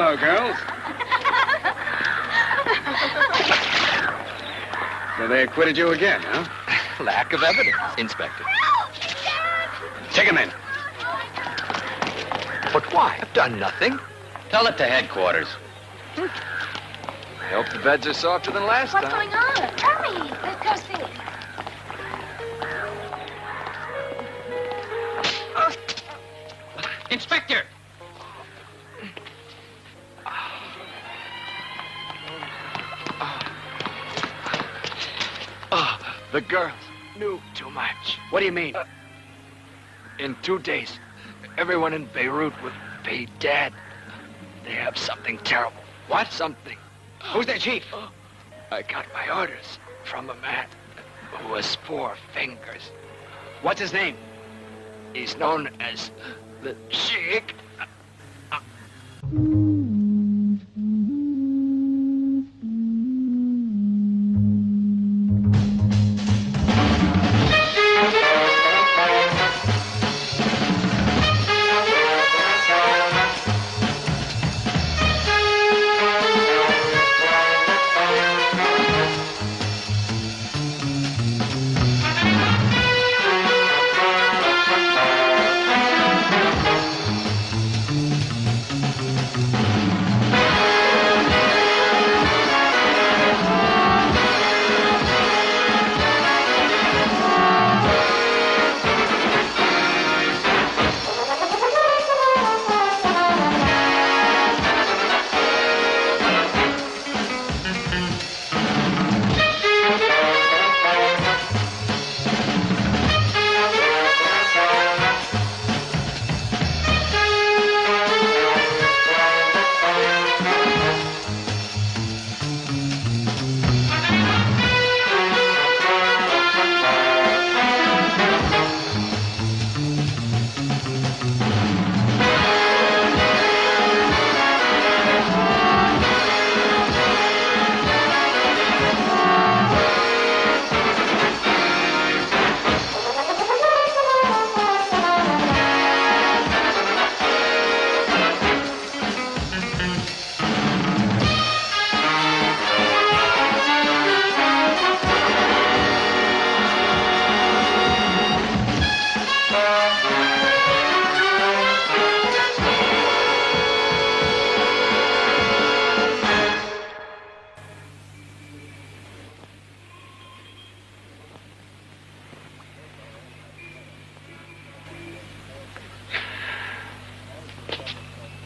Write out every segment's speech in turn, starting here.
Hello, girls. So they acquitted you again, huh? Lack of evidence, Inspector. Take him in. But why? I've done nothing. Tell it to headquarters. I hope the beds are softer than last What's time. going on? Hurry, let's go see. Inspector! The girls knew too much. What do you mean? In 2 days, everyone in Beirut would be dead. They have something terrible. What? Something. Who's their chief? I got my orders from a man who has 4 fingers. What's his name? He's known as the Sheik.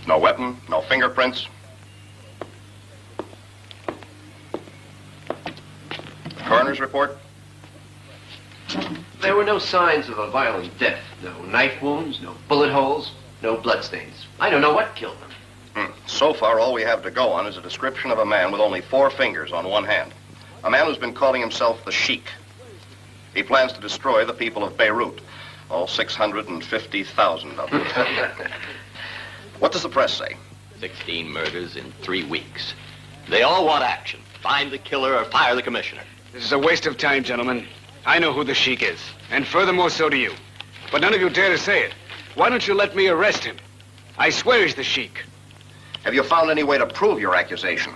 No weapon, no fingerprints. Coroner's report? There were no signs of a violent death. No knife wounds, no bullet holes, no bloodstains. I don't know what killed them. So far, all we have to go on is a description of a man with only 4 fingers on one hand. A man who's been calling himself the Sheik. He plans to destroy the people of Beirut, all 650,000 of them. What does the press say? 16 murders in 3 weeks. They all want action. Find the killer or fire the commissioner. This is a waste of time, gentlemen. I know who the Sheik is, and furthermore, so do you. But none of you dare to say it. Why don't you let me arrest him? I swear he's the Sheik. Have you found any way to prove your accusation?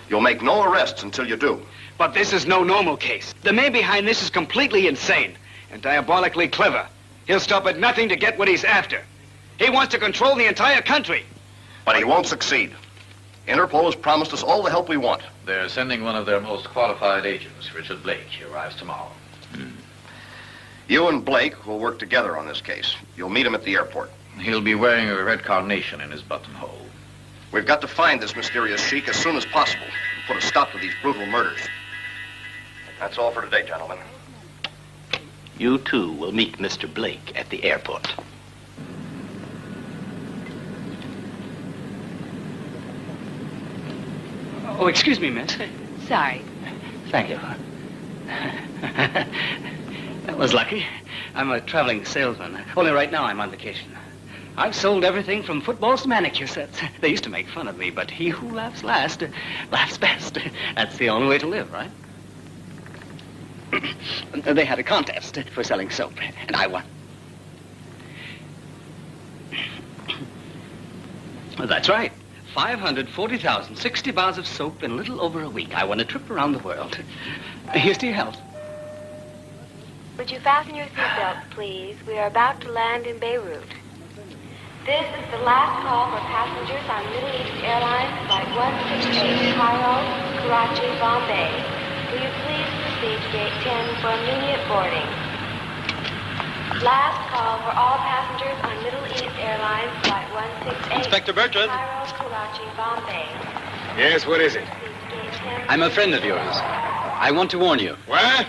You'll make no arrests until you do. But this is no normal case. The man behind this is completely insane and diabolically clever. He'll stop at nothing to get what he's after. He wants to control the entire country. But he won't succeed. Interpol has promised us all the help we want. They're sending one of their most qualified agents, Richard Blake. He arrives tomorrow. You and Blake will work together on this case. You'll meet him at the airport. He'll be wearing a red carnation in his buttonhole. We've got to find this mysterious Sheik as soon as possible and put a stop to these brutal murders. That's all for today, gentlemen. You, too, will meet Mr. Blake at the airport. Oh, excuse me, miss. Sorry. Thank you. That was lucky. I'm a traveling salesman. Only right now I'm on vacation. I've sold everything from footballs to manicure sets. They used to make fun of me, but he who laughs last laughs best. That's the only way to live, right? They had a contest for selling soap, and I won. That's right. 540,000, 60 bars of soap in a little over a week. I won a trip around the world. Here's to your health. Would you fasten your seatbelts, please? We are about to land in Beirut. This is the last call for passengers on Middle East Airlines Flight 168 Cairo, Karachi, Bombay. Will you please proceed to gate 10 for immediate boarding? Last call for all passengers on Middle East Airlines Flight 168 Inspector Bertrand. Cairo, Karachi, Bombay. Yes, what is it? Proceed to gate 10. I'm a friend of yours. I want to warn you. What?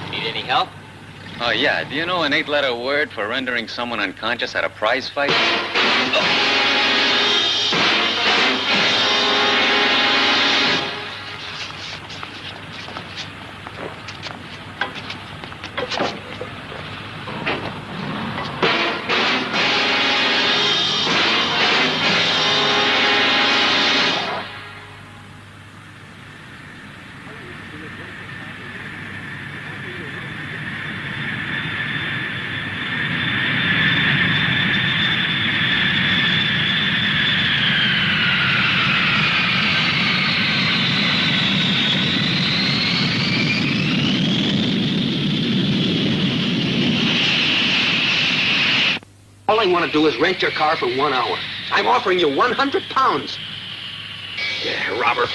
Need any help? Oh, yeah. Do you know an 8-letter word for rendering someone unconscious at a prize fight? All I want to do is rent your car for 1 hour. I'm offering you 100 pounds. Yeah, robber.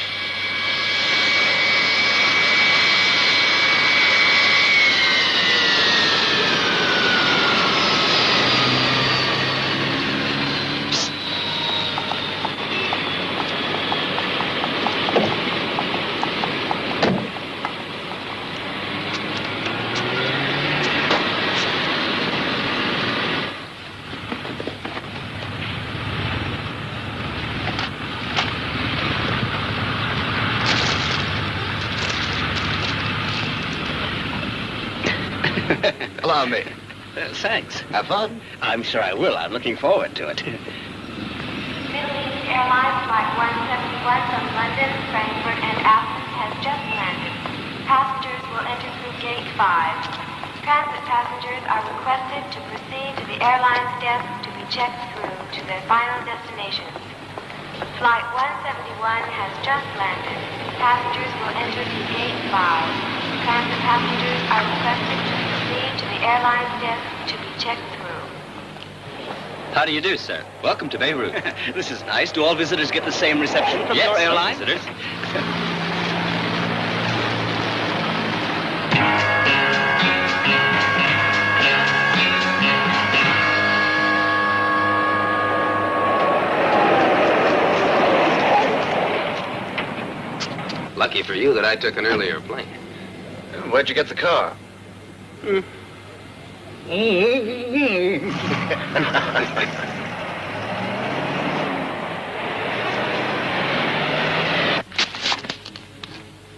Allow me. Thanks. Have fun. I'm sure I will. I'm looking forward to it. Middle East Airlines Flight 171 from London, Frankfurt, and Athens has just landed. Passengers will enter through gate 5. Transit passengers are requested to proceed to the airline's desk to be checked through to their final destinations. Flight 171 has just landed. Passengers will enter through gate 5. Transit passengers are requested to proceed to the airline's desk to be checked through. How do you do, sir? Welcome to Beirut. This is nice. Do all visitors get the same reception from Yes, your some airline? visitors. Lucky for you that I took an earlier plane. Where'd you get the car?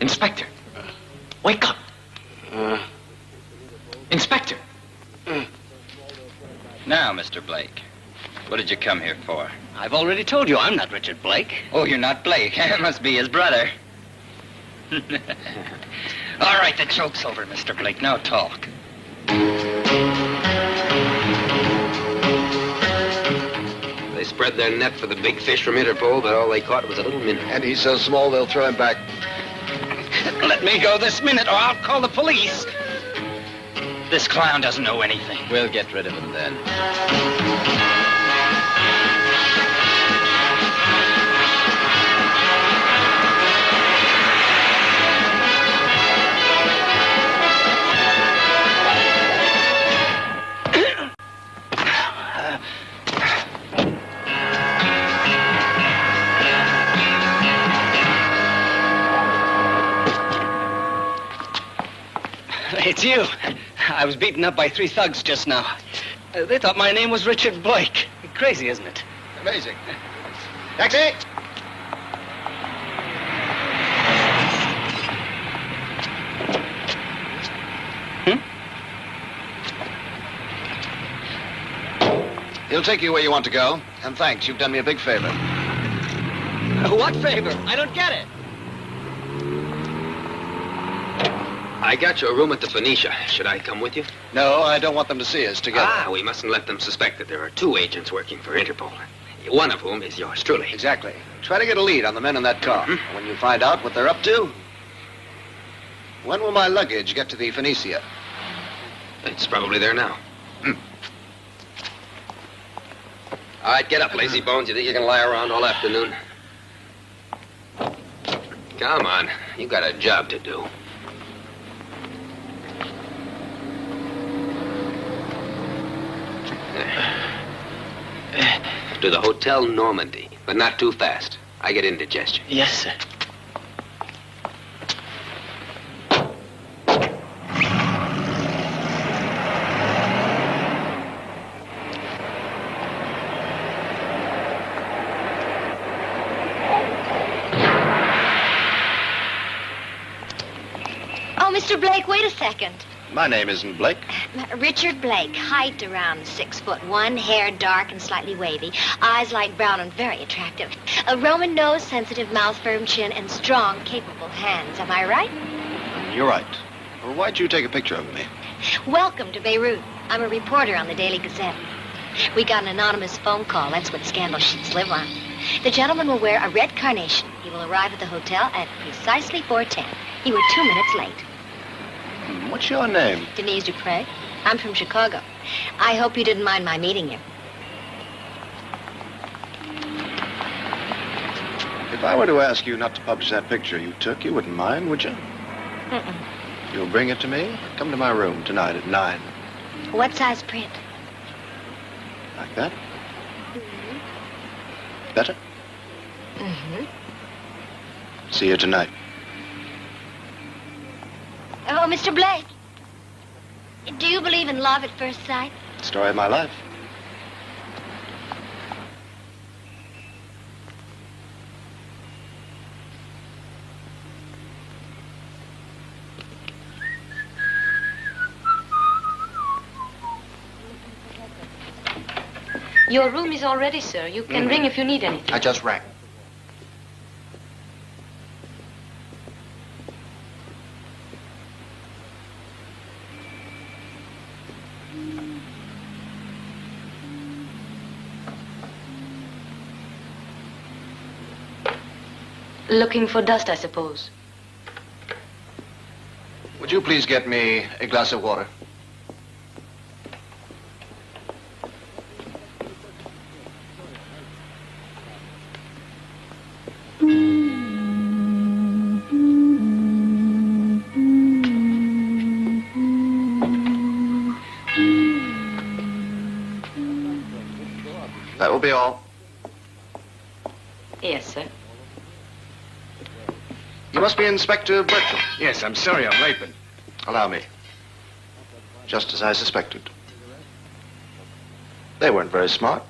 Inspector, wake up. Inspector. Now, Mr. Blake, what did you come here for? I've already told you I'm not Richard Blake. Oh, you're not Blake. It must be his brother. All right, the joke's over, Mr. Blake. Now talk. They spread their net for the big fish from Interpol, but all they caught was a little minnow. And he's so small they'll throw him back. Let me go this minute, or I'll call the police. This clown doesn't know anything. We'll get rid of him then. It's you. I was beaten up by 3 thugs just now. They thought my name was Richard Blake. Crazy, isn't it? Amazing. Taxi! He'll take you where you want to go. And thanks, you've done me a big favor. What favor? I don't get it. I got you a room at the Phoenicia. Should I come with you? No, I don't want them to see us together. Ah, we mustn't let them suspect that there are two agents working for Interpol. One of whom is yours truly. Exactly. Try to get a lead on the men in that car. When you find out what they're up to... When will my luggage get to the Phoenicia? It's probably there now. All right, get up, lazy bones. You think you can lie around all afternoon? Come on. You got a job to do. To the Hotel Normandy, but not too fast. I get indigestion. Yes, sir. Oh, Mr. Blake, wait a second. My name isn't Blake. Richard Blake, height around 6'1", hair dark and slightly wavy, eyes light brown and very attractive. A Roman nose, sensitive mouth, firm chin, and strong, capable hands. Am I right? You're right. Well, why'd you take a picture of me? Welcome to Beirut. I'm a reporter on the Daily Gazette. We got an anonymous phone call. That's what scandal sheets live on. The gentleman will wear a red carnation. He will arrive at the hotel at precisely 4:10. You were 2 minutes late. What's your name? Denise Dupre. I'm from Chicago. I hope you didn't mind my meeting you. If I were to ask you not to publish that picture you took, you wouldn't mind, would you? Mm-mm. You'll bring it to me? Come to my room tonight at 9. What size print? Like that? Better? Mm-hmm. See you tonight. Oh, Mr. Blake. Do you believe in love at first sight? Story of my life. Mm-hmm. Your room is all ready, sir. You can ring if you need anything. I just rang. Looking for dust, I suppose. Would you please get me a glass of water? That will be all. Yes, sir. You must be Inspector Bertram. Yes, I'm sorry I'm late, but... Allow me. Just as I suspected. They weren't very smart.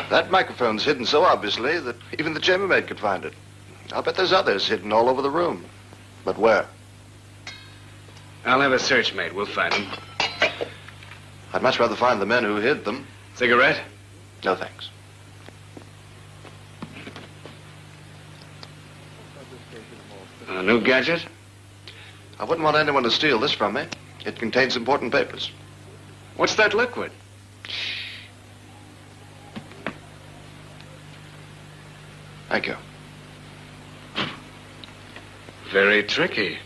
That microphone's hidden so obviously that even the chambermaid could find it. I'll bet there's others hidden all over the room. But where? I'll have a search made. We'll find them. I'd much rather find the men who hid them. Cigarette? No, thanks. A new gadget? I wouldn't want anyone to steal this from me. It contains important papers. What's that liquid? Thank you. Very tricky.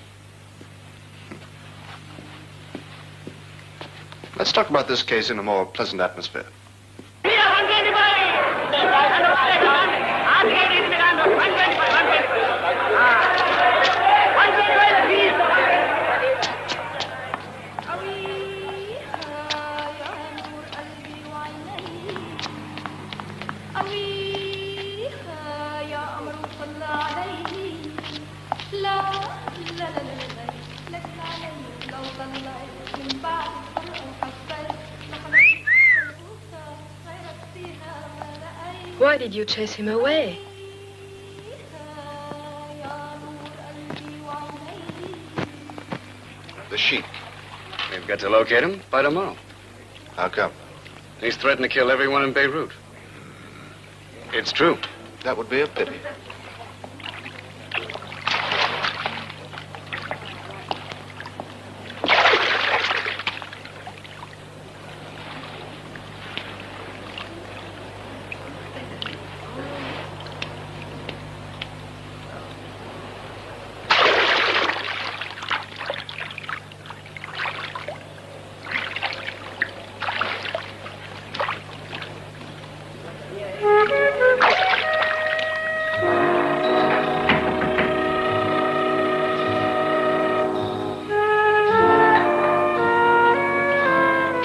Let's talk about this case in a more pleasant atmosphere. Why did you chase him away? The sheik. We've got to locate him by tomorrow. How come? He's threatened to kill everyone in Beirut. It's true. That would be a pity.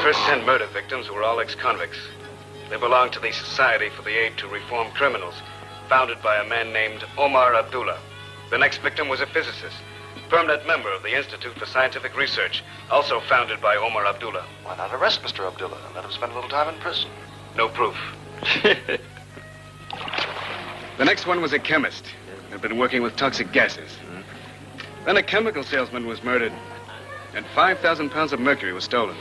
First 10 murder victims were all ex-convicts. They belonged to the Society for the Aid to Reform Criminals, founded by a man named Omar Abdullah. The next victim was a physicist, permanent member of the Institute for Scientific Research, also founded by Omar Abdullah. Why not arrest Mr. Abdullah and let him spend a little time in prison? No proof. The next one was a chemist. Had been working with toxic gases. Then a chemical salesman was murdered, and 5,000 pounds of mercury was stolen.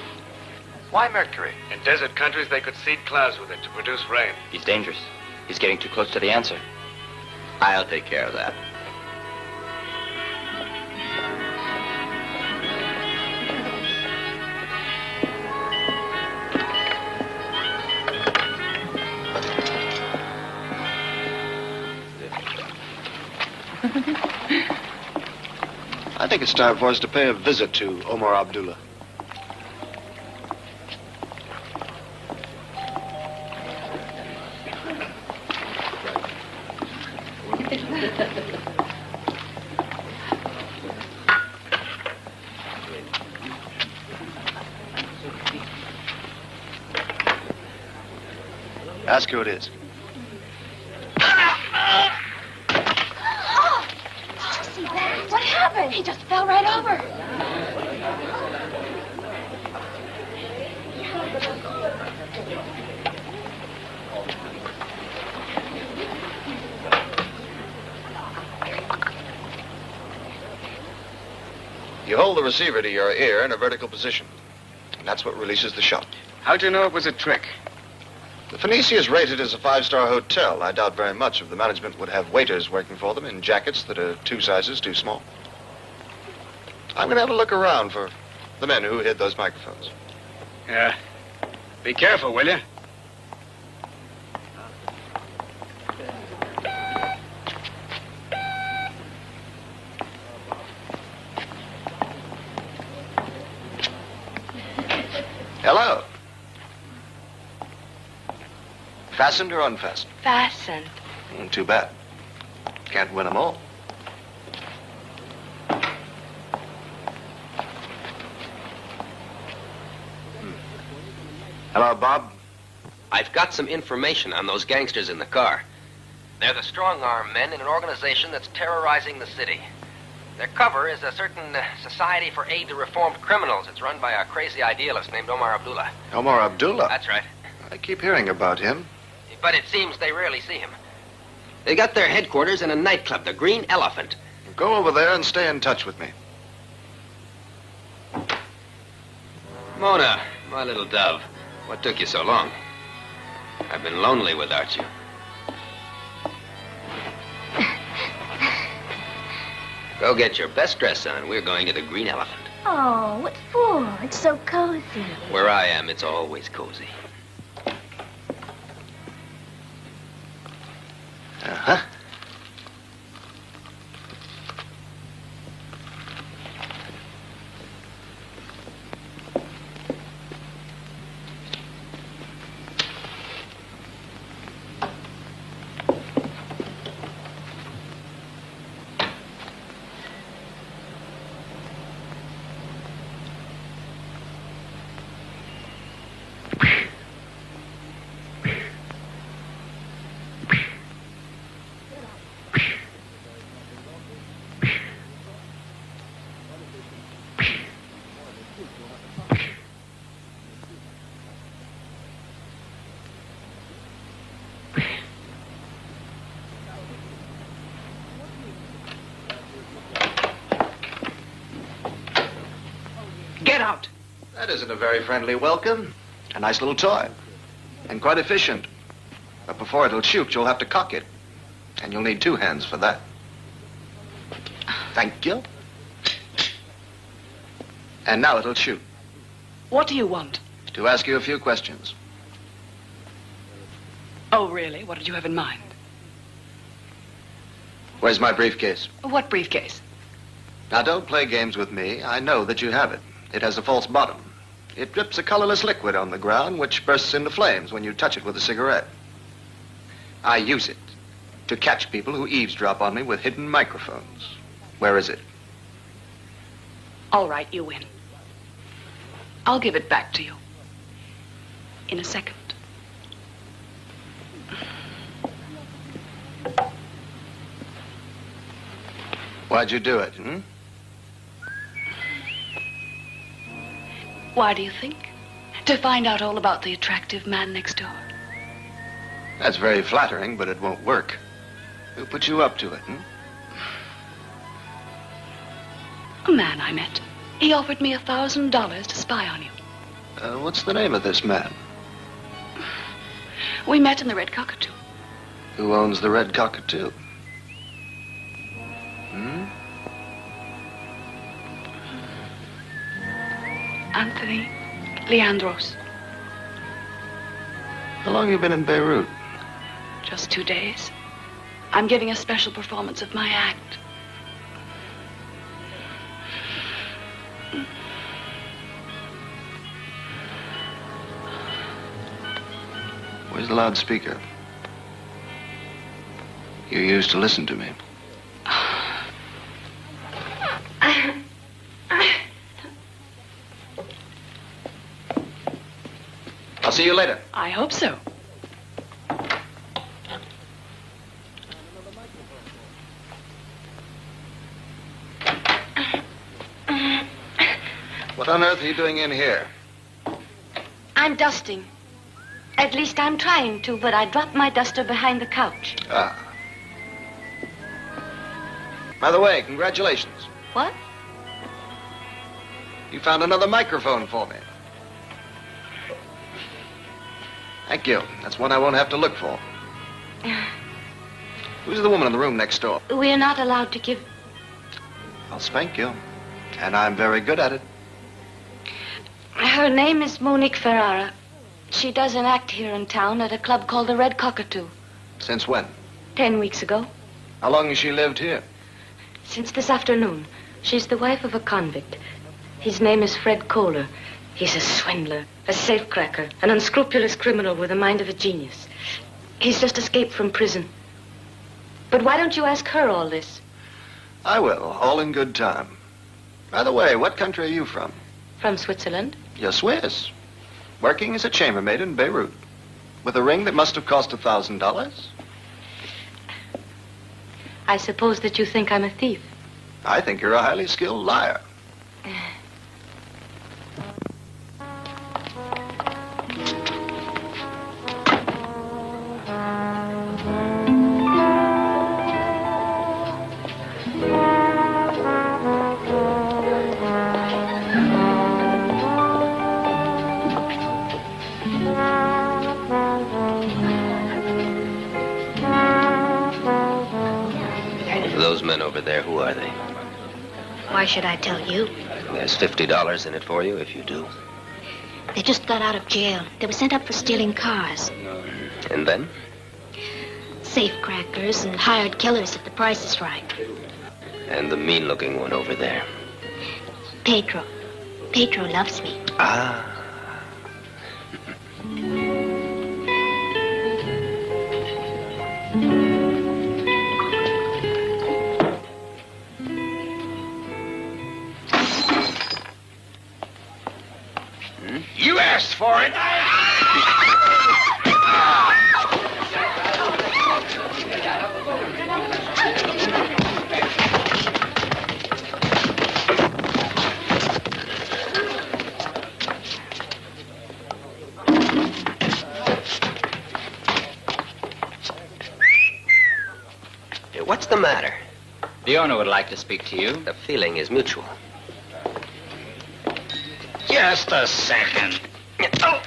Why mercury? In desert countries, they could seed clouds with it to produce rain. He's dangerous. He's getting too close to the answer. I'll take care of that. I think it's time for us to pay a visit to Omar Abdullah. Ask who it is. See that? What happened? He just fell right over. You hold the receiver to your ear in a vertical position, and that's what releases the shot. How'd you know it was a trick? The Phoenicia is rated as a 5-star hotel. I doubt very much if the management would have waiters working for them in jackets that are 2 sizes too small. I'm going to have a look around for the men who hid those microphones. Yeah. Be careful, will you? Hello. Fastened or unfastened? Fastened. Too bad. Can't win them all. Hello, Bob. I've got some information on those gangsters in the car. They're the strong-arm men in an organization that's terrorizing the city. Their cover is a certain Society for Aid to Reformed Criminals. It's run by a crazy idealist named Omar Abdullah. Omar Abdullah? That's right. I keep hearing about him. But it seems they rarely see him. They got their headquarters in a nightclub, the Green Elephant. Go over there and stay in touch with me. Mona, my little dove, what took you so long? I've been lonely without you. Go get your best dress on. We're going to the Green Elephant. Oh, what for? It's so cozy. Where I am, it's always cozy. Uh-huh. Get out! That isn't a very friendly welcome. A nice little toy. And quite efficient. But before it'll shoot, you'll have to cock it. And you'll need 2 hands for that. Thank you. And now it'll shoot. What do you want? To ask you a few questions. Oh, really? What did you have in mind? Where's my briefcase? What briefcase? Now, don't play games with me. I know that you have it. It has a false bottom. It drips a colorless liquid on the ground, which bursts into flames when you touch it with a cigarette. I use it to catch people who eavesdrop on me with hidden microphones. Where is it? All right, you win. I'll give it back to you. In a second. Why'd you do it, Why do you think? To find out all about the attractive man next door. That's very flattering, but it won't work. Who put you up to it, A man I met. He offered me $1,000 to spy on you. What's the name of this man? We met in the Red Cockatoo. Who owns the Red Cockatoo? Anthony Leandros. How long have you been in Beirut? Just 2 days. I'm giving a special performance of my act. Where's the loudspeaker? You used to listen to me. I'll see you later. I hope so. What on earth are you doing in here? I'm dusting. At least I'm trying to, but I dropped my duster behind the couch. Ah. By the way, congratulations. What? You found another microphone for me. Thank you. That's one I won't have to look for. Who's the woman in the room next door? We're not allowed to give... I'll spank you. And I'm very good at it. Her name is Monique Ferrara. She does an act here in town at a club called the Red Cockatoo. Since when? 10 weeks ago. How long has she lived here? Since this afternoon. She's the wife of a convict. His name is Fred Kohler. He's a swindler, a safecracker, an unscrupulous criminal with the mind of a genius. He's just escaped from prison. But why don't you ask her all this? I will, all in good time. By the way, what country are you from? From Switzerland. You're Swiss. Working as a chambermaid in Beirut. With a ring that must have cost $1,000? I suppose that you think I'm a thief. I think you're a highly skilled liar. Those men over there, who are they? Why should I tell you? There's $50 in it for you if you do. They just got out of jail. They were sent up for stealing cars. And then? Safecrackers and hired killers if the price is right. And the mean-looking one over there. Pedro. Pedro loves me. Ah. You asked for it. What's the matter? The owner would like to speak to you. The feeling is mutual. Just a second. Oh.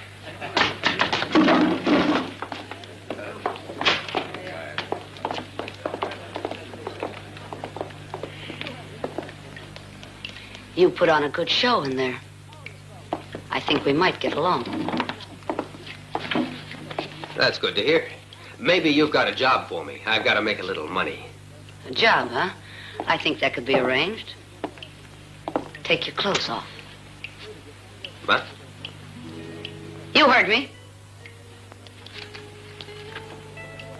You put on a good show in there. I think we might get along. That's good to hear. Maybe you've got a job for me. I've got to make a little money. A job, huh? I think that could be arranged. Take your clothes off. What? You heard me.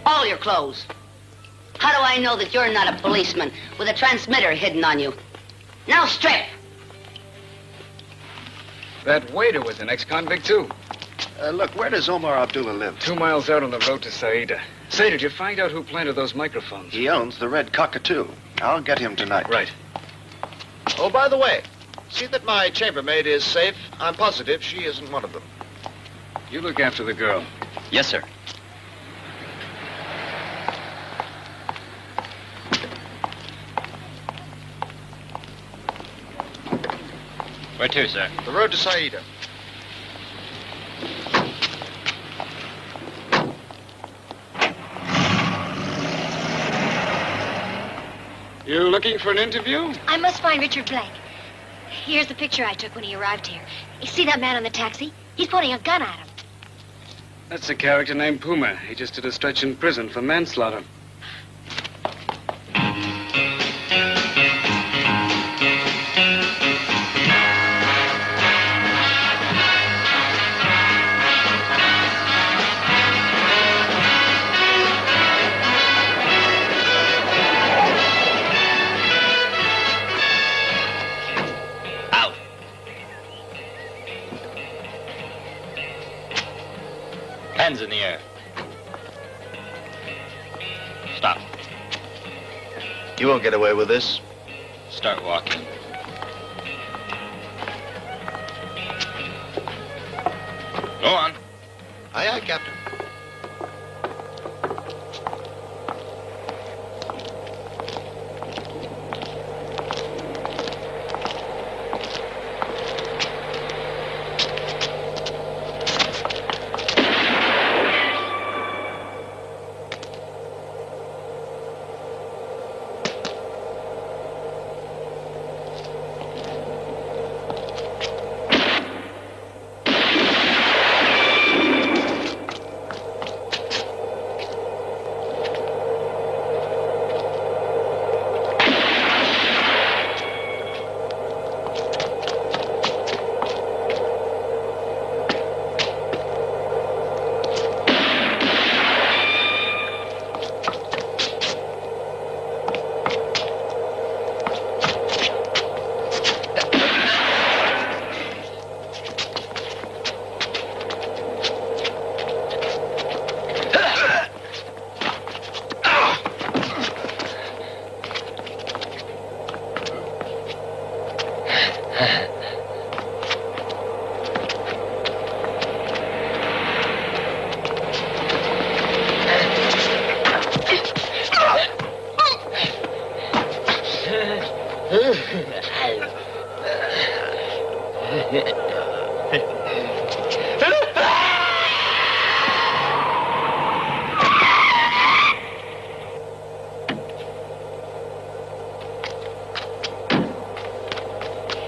All your clothes. How do I know that you're not a policeman with a transmitter hidden on you? Now strip! That waiter was an ex-convict, too. Look, where does Omar Abdullah live? 2 miles out on the road to Saida. Say, did you find out who planted those microphones? He owns the Red Cockatoo. I'll get him tonight. Right. Oh, by the way, see that my chambermaid is safe. I'm positive she isn't one of them. You look after the girl. Yes, sir. Where to, sir? The road to Saida. You looking for an interview? I must find Richard Blake. Here's the picture I took when he arrived here. You see that man in the taxi? He's pointing a gun at him. That's a character named Puma. He just did a stretch in prison for manslaughter. Hands in the air. Stop. You won't get away with this. Start walking. Go on. Aye, aye, Captain.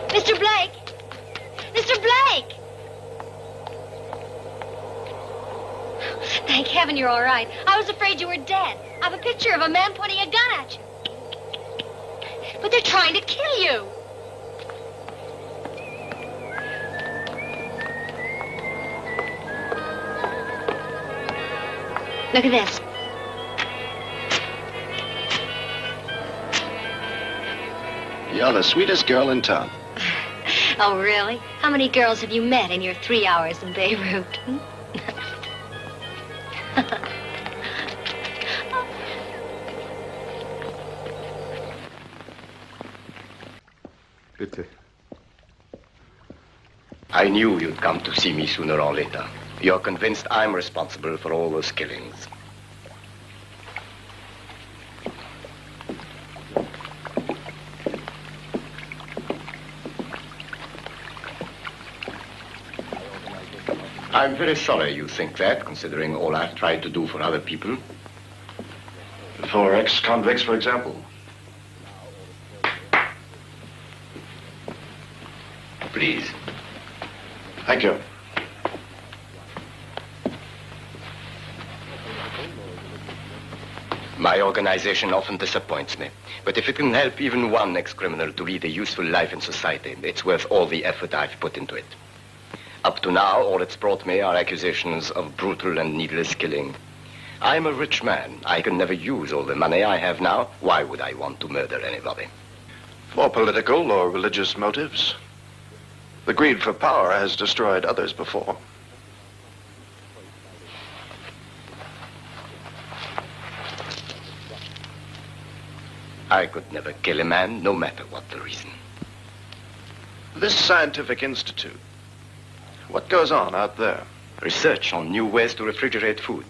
Mr. Blake! Mr. Blake! Thank heaven you're all right. I was afraid you were dead. I have a picture of a man pointing a gun at you. But they're trying to kill you. Look at this. You're the sweetest girl in town. Oh, really? How many girls have you met in your 3 hours in Beirut? Bitte. I knew you'd come to see me sooner or later. You're convinced I'm responsible for all those killings. I'm very sorry you think that, considering all I've tried to do for other people. For ex-convicts, for example. please. Thank you. My organization often disappoints me. But if it can help even one ex-criminal to lead a useful life in society, it's worth all the effort I've put into it. Up to now, all it's brought me are accusations of brutal and needless killing. I'm a rich man. I can never use all the money I have now. Why would I want to murder anybody? For political or religious motives. The greed for power has destroyed others before. I could never kill a man, no matter what the reason. This scientific institute, what goes on out there? Research on new ways to refrigerate food.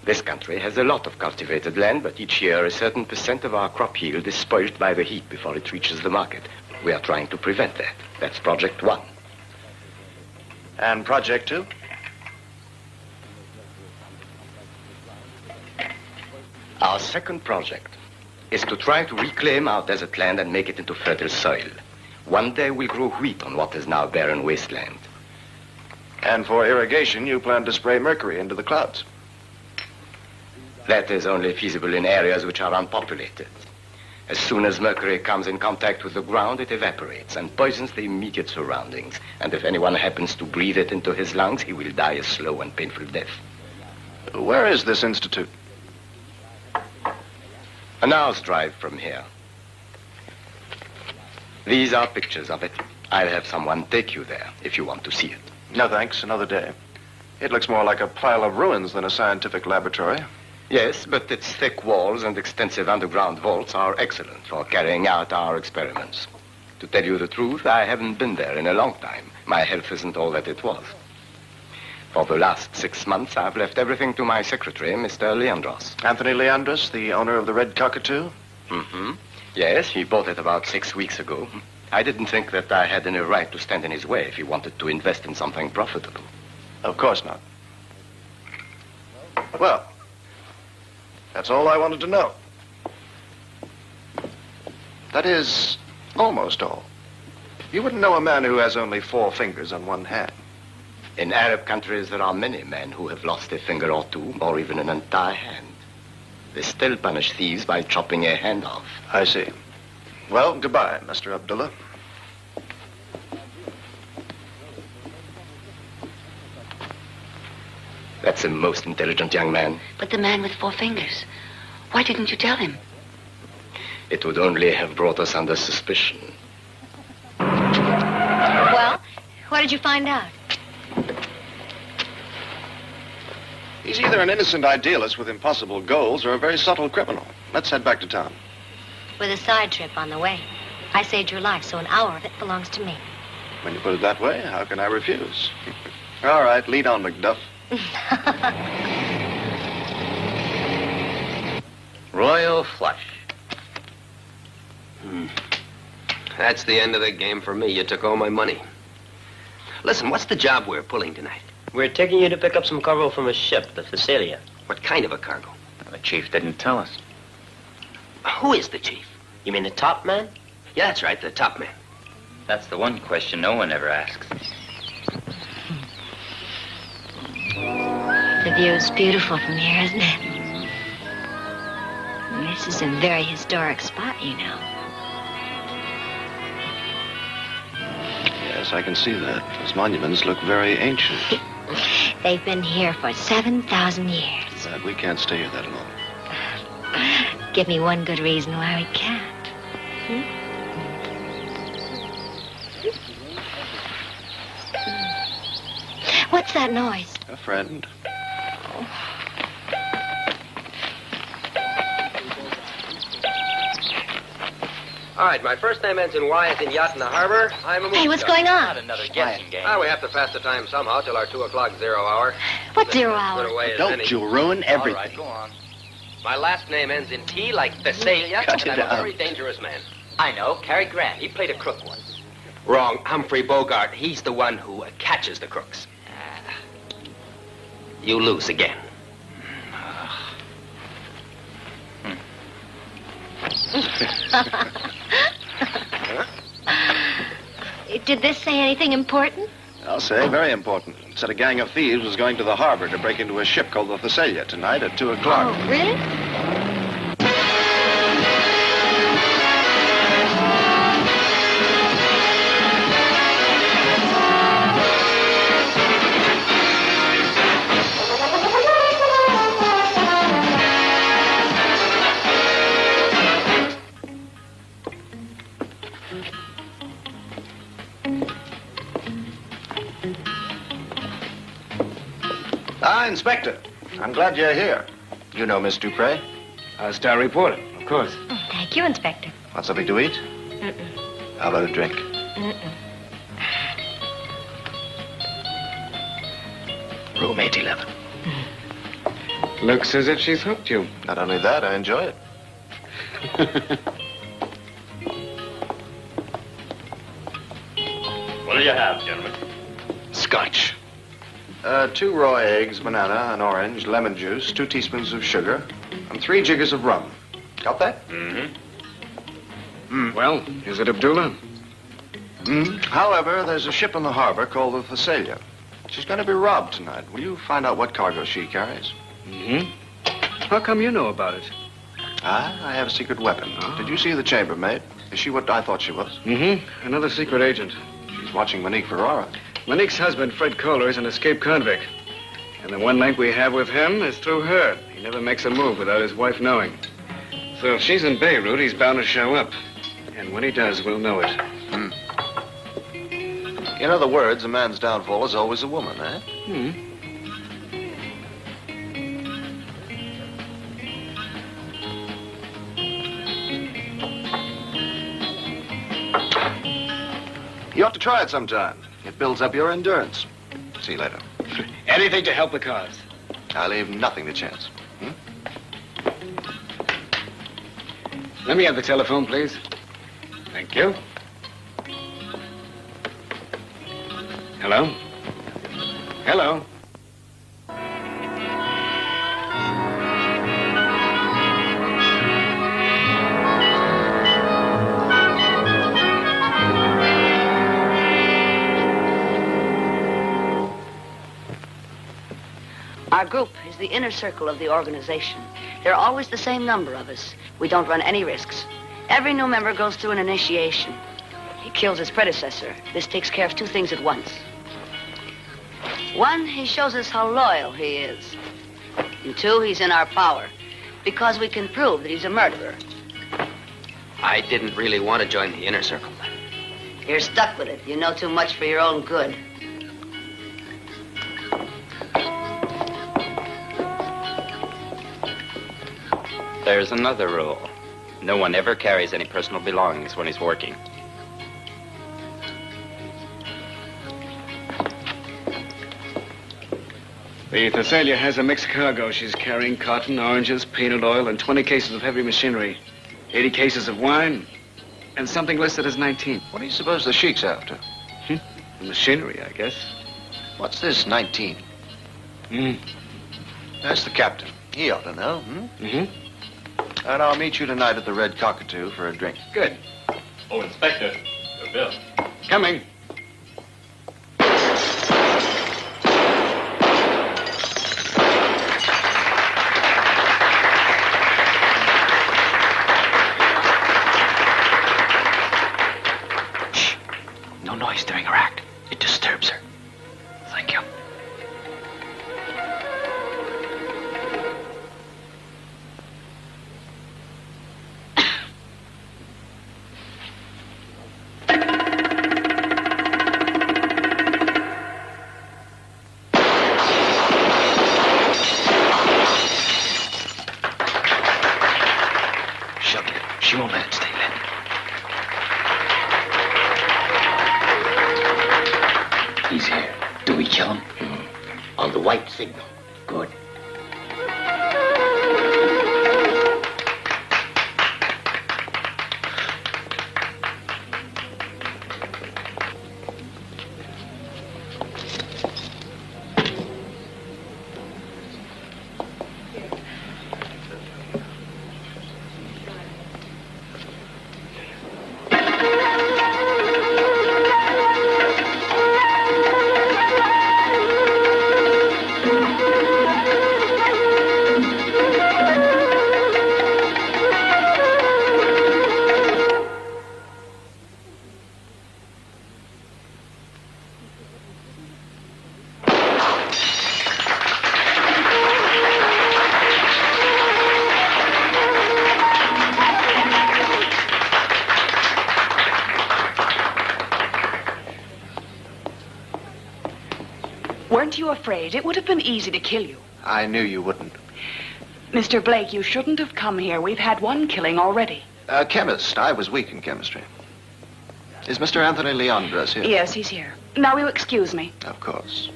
This country has a lot of cultivated land, but each year a certain % of our crop yield is spoiled by the heat before it reaches the market. We are trying to prevent that. That's Project 1. And Project 2? Our second project is to try to reclaim our desert land and make it into fertile soil. One day we'll grow wheat on what is now barren wasteland. And for irrigation, you plan to spray mercury into the clouds. That is only feasible in areas which are unpopulated. As soon as mercury comes in contact with the ground, it evaporates and poisons the immediate surroundings. And if anyone happens to breathe it into his lungs, he will die a slow and painful death. Where is this institute? An hour's drive from here. These are pictures of it. I'll have someone take you there if you want to see it. No, thanks. Another day. It looks more like a pile of ruins than a scientific laboratory. Yes, but its thick walls and extensive underground vaults are excellent for carrying out our experiments. To tell you the truth, I haven't been there in a long time. My health isn't all that it was. For the last 6 months, I've left everything to my secretary, Mr. Leandros. Anthony Leandros, the owner of the Red Cockatoo? Mm-hmm. Yes, he bought it about 6 weeks ago. I didn't think that I had any right to stand in his way if he wanted to invest in something profitable. Of course not. Well, that's all I wanted to know. That is, almost all. You wouldn't know a man who has only 4 fingers on one hand. In Arab countries, there are many men who have lost a finger or two, or even an entire hand. They still punish thieves by chopping a hand off. I see. Well, goodbye, Mr. Abdullah. That's a most intelligent young man. But the man with 4 fingers, why didn't you tell him? It would only have brought us under suspicion. Well, what did you find out? He's either an innocent idealist with impossible goals or a very subtle criminal. Let's head back to town. With a side trip on the way. I saved your life, so an hour of it belongs to me. When you put it that way, how can I refuse? All right, lead on, Macduff. Royal flush. That's the end of the game for me. You took all my money. Listen, what's the job we're pulling tonight? We're taking you to pick up some cargo from a ship, the Thessalia. What kind of a cargo? The chief didn't tell us. Who is the chief? You mean the top man? Yeah, that's right, the top man. That's the one question no one ever asks. The view's beautiful from here, isn't it? This is a very historic spot, you know. Yes, I can see that. Those monuments look very ancient. They've been here for 7,000 years. But we can't stay here that long. Give me one good reason why we can't. What's that noise? A friend. All right, my first name ends in Y as in yacht in the harbor. I'm a Hey, what's going on? Not another guessing game. We have to pass the time somehow till our 2 o'clock 0 hour. What 0 Put hour? away as Don't many- you ruin everything. All right, go on. My last name ends in T like Thessalia, Cut and it I'm a out. very dangerous man. I know, Cary Grant. He played a crook once. Wrong. Humphrey Bogart. He's the one who catches the crooks. You lose again. Did this say anything important? I'll say very important. It said a gang of thieves was going to the harbor to break into a ship called the Thessalia tonight at 2 o'clock. Oh, really? Inspector. I'm glad you're here. You know Miss Dupre? Star reporter, of course. Oh, thank you, Inspector. Want something to eat? Mm-mm. How about a drink? Mm-mm. Room 811. Looks as if she's hooked you. Not only that, I enjoy it. What do you have, gentlemen? Scotch. 2 raw eggs, banana, an orange, lemon juice, 2 teaspoons of sugar, and 3 jiggers of rum. Got that? Mm-hmm. Well, is it Abdullah? However, there's a ship in the harbor called the Thessalia. She's going to be robbed tonight. Will you find out what cargo she carries? Mm-hmm. How come you know about it? I have a secret weapon. Did you see the chambermaid? Is she what I thought she was? Mm-hmm. Another secret agent. She's watching Monique Ferrara. Monique's husband, Fred Kohler, is an escaped convict. And the one link we have with him is through her. He never makes a move without his wife knowing. So if she's in Beirut, he's bound to show up. And when he does, we'll know it. In other words, a man's downfall is always a woman, eh? You ought to try it sometime. It builds up your endurance. See you later. Anything to help the cause. I leave nothing to chance. Let me have the telephone, please. Thank you. Hello? Hello? Our group is the inner circle of the organization. There are always the same number of us. We don't run any risks. Every new member goes through an initiation. He kills his predecessor. This takes care of 2 things at once. 1, he shows us how loyal he is. And 2, he's in our power, because we can prove that he's a murderer. I didn't really want to join the inner circle. You're stuck with it. You know too much for your own good. There's another rule. No one ever carries any personal belongings when he's working. The Thessalia has a mixed cargo. She's carrying cotton, oranges, peanut oil, and 20 cases of heavy machinery, 80 cases of wine, and something listed as 19. What do you suppose the sheik's after? The machinery, I guess. What's this, 19? That's the captain. He ought to know, And I'll meet you tonight at the Red Cockatoo for a drink. Good. Oh, Inspector, your bill. Coming. Shh. No noise during her act. It disturbs her. Thank you. She won't let it stay lit. He's here. Do we kill him? On the white signal. Good. Aren't you afraid? It would have been easy to kill you. I knew you wouldn't. Mr. Blake, you shouldn't have come here. We've had one killing already. Chemist. I was weak in chemistry. Is Mr. Anthony Leandros here? Yes, he's here. Now, will you excuse me? Of course.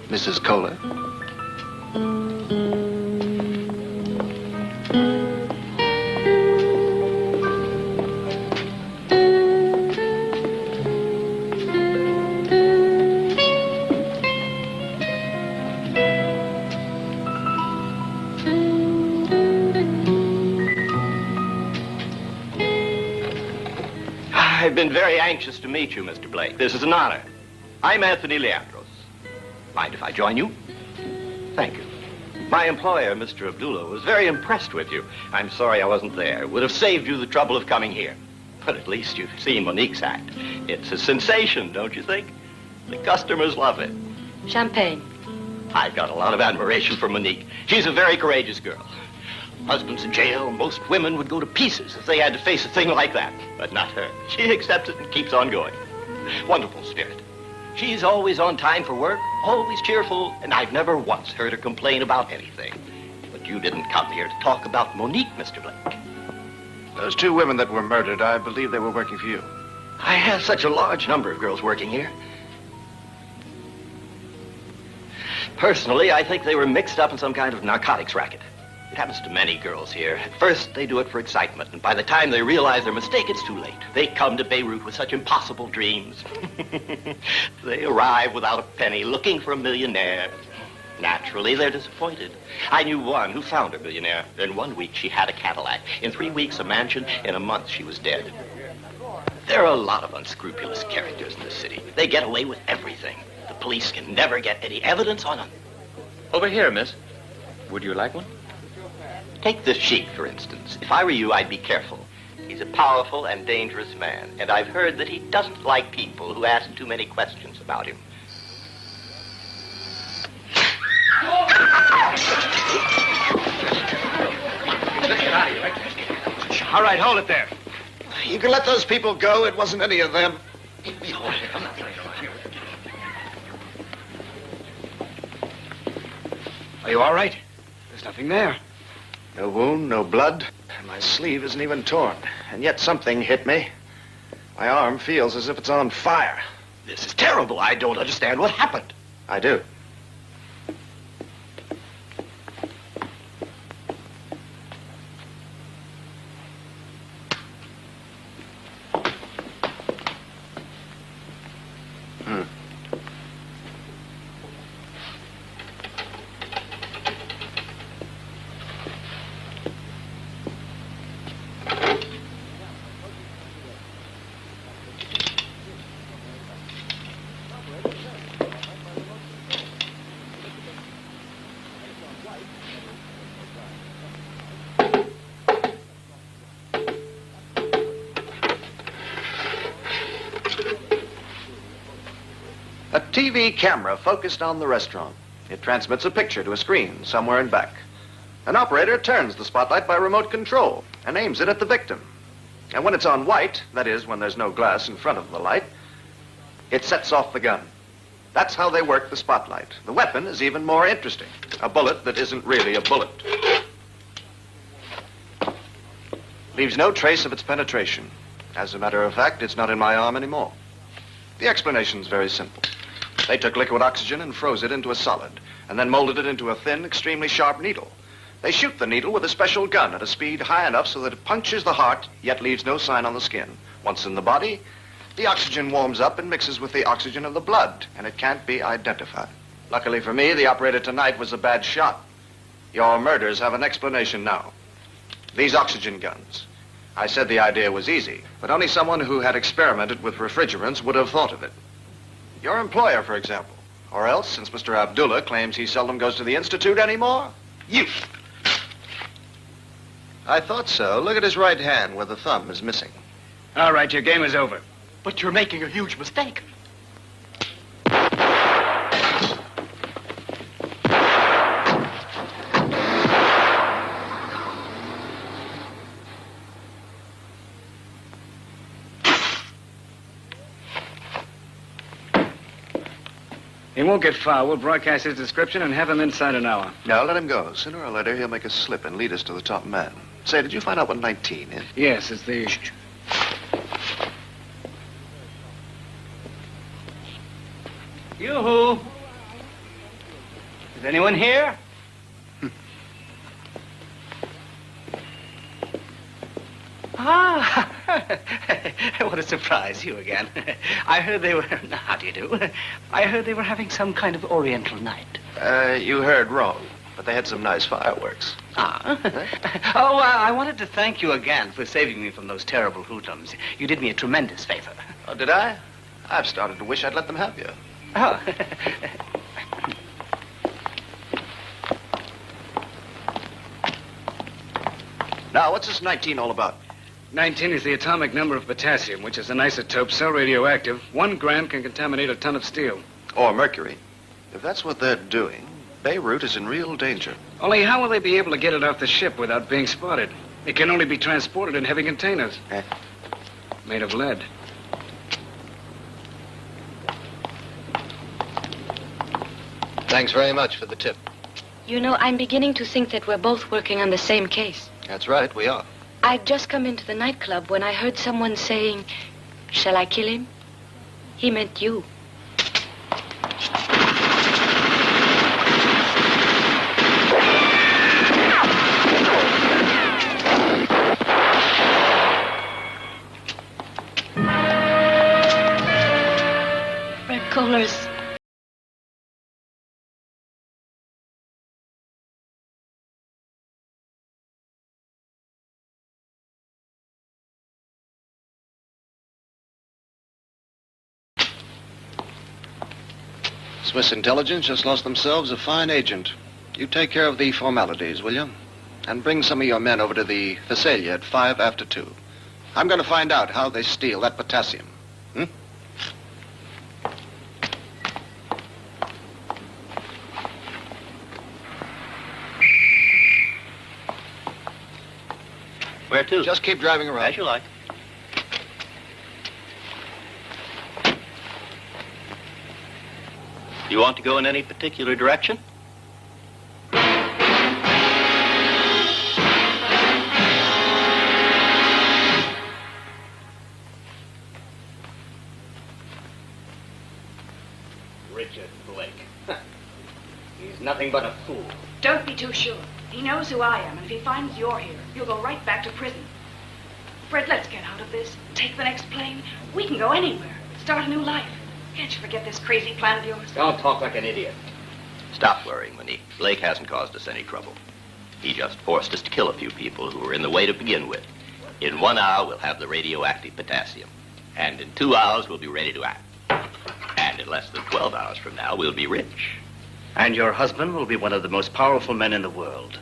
Mrs. Kohler? I've been very anxious to meet you, Mr. Blake. This is an honor. I'm Anthony Leandros. Mind if I join you? Thank you. My employer, Mr. Abdullah, was very impressed with you. I'm sorry I wasn't there. Would have saved you the trouble of coming here. But at least you've seen Monique's act. It's a sensation, don't you think? The customers love it. Champagne. I've got a lot of admiration for Monique. She's a very courageous girl. Husband's in jail. Most women would go to pieces if they had to face a thing like that. But not her. She accepts it and keeps on going. Wonderful spirit. She's always on time for work, always cheerful, and I've never once heard her complain about anything. But you didn't come here to talk about Monique, Mr. Blake. Those two women that were murdered, I believe they were working for you. I have such a large number of girls working here. Personally, I think they were mixed up in some kind of narcotics racket. It happens to many girls here. At first, they do it for excitement, and by the time they realize their mistake, it's too late. They come to Beirut with such impossible dreams. They arrive without a penny, looking for a millionaire. Naturally, they're disappointed. I knew one who found a millionaire. In 1 week, she had a Cadillac. In 3 weeks, a mansion. In a month, she was dead. There are a lot of unscrupulous characters in this city. They get away with everything. The police can never get any evidence on them. Over here, miss. Would you like one? Take this sheik, for instance. If I were you, I'd be careful. He's a powerful and dangerous man, and I've heard that he doesn't like people who ask too many questions about him. All right, hold it there. You can let those people go. It wasn't any of them. Are you all right? There's nothing there. No wound, no blood, and my sleeve isn't even torn. And yet something hit me. My arm feels as if it's on fire. This is terrible. I don't understand what happened. I do. A TV camera focused on the restaurant. It transmits a picture to a screen somewhere in back. An operator turns the spotlight by remote control and aims it at the victim. And when it's on white, that is, when there's no glass in front of the light, it sets off the gun. That's how they work the spotlight. The weapon is even more interesting. A bullet that isn't really a bullet. Leaves no trace of its penetration. As a matter of fact, it's not in my arm anymore. The explanation's very simple. They took liquid oxygen and froze it into a solid, and then molded it into a thin, extremely sharp needle. They shoot the needle with a special gun at a speed high enough so that it punctures the heart, yet leaves no sign on the skin. Once in the body, the oxygen warms up and mixes with the oxygen of the blood, and it can't be identified. Luckily for me, the operator tonight was a bad shot. Your murders have an explanation now. These oxygen guns. I said the idea was easy, but only someone who had experimented with refrigerants would have thought of it. Your employer, for example. Or else, since Mr. Abdullah claims he seldom goes to the Institute anymore, you. I thought so. Look at his right hand where the thumb is missing. All right, your game is over. But you're making a huge mistake. He won't get far. We'll broadcast his description and have him inside an hour. No, let him go. Sooner or later, he'll make a slip and lead us to the top man. Say, did you find out what 19 is? Yes, it's the... Yoo-hoo! Is anyone here? Ah, what a surprise, you again. I heard they were... How do you do? I heard they were having some kind of Oriental night. You heard wrong, but they had some nice fireworks. Ah. Oh, I wanted to thank you again for saving me from those terrible hoodlums. You did me a tremendous favor. Oh, did I? I've started to wish I'd let them have you. Oh. Now, what's this 19 all about? 19 is the atomic number of potassium, which is an isotope so radioactive, 1 gram can contaminate a ton of steel. Or mercury. If that's what they're doing, Beirut is in real danger. Only how will they be able to get it off the ship without being spotted? It can only be transported in heavy containers. Made of lead. Thanks very much for the tip. You know, I'm beginning to think that we're both working on the same case. That's right, we are. I'd just come into the nightclub when I heard someone saying, "Shall I kill him?" He meant you. Red collars. Swiss intelligence just lost themselves a fine agent. You take care of the formalities, will you? And bring some of your men over to the Thessalia at 5 after 2. I'm going to find out how they steal that potassium. Where to? Just keep driving around. As you like. You want to go in any particular direction? Richard Blake. He's nothing but a fool. Don't be too sure. He knows who I am, and if he finds you're here, you'll go right back to prison. Fred, let's get out of this. Take the next plane. We can go anywhere. Start a new life. Can't you forget this crazy plan of yours? Don't talk like an idiot. Stop worrying, Monique. Blake hasn't caused us any trouble. He just forced us to kill a few people who were in the way to begin with. In 1 hour, we'll have the radioactive potassium. And in 2 hours, we'll be ready to act. And in less than 12 hours from now, we'll be rich. And your husband will be one of the most powerful men in the world.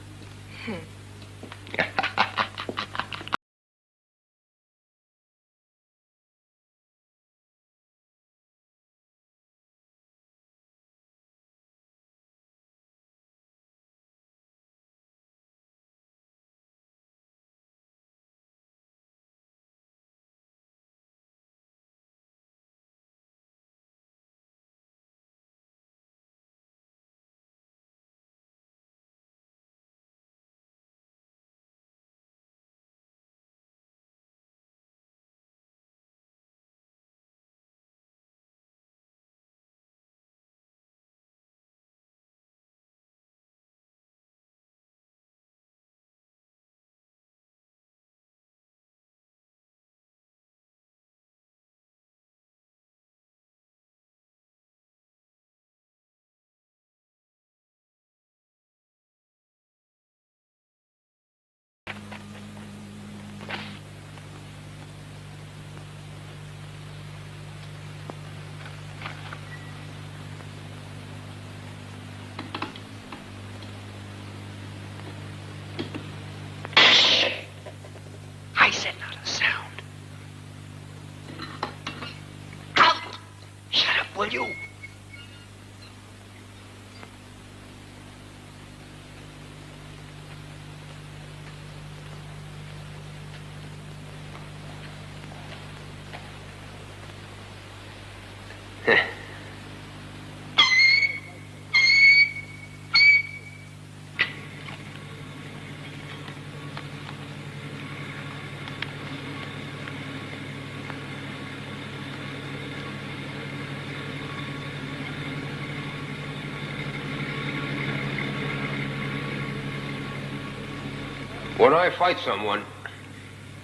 When I fight someone,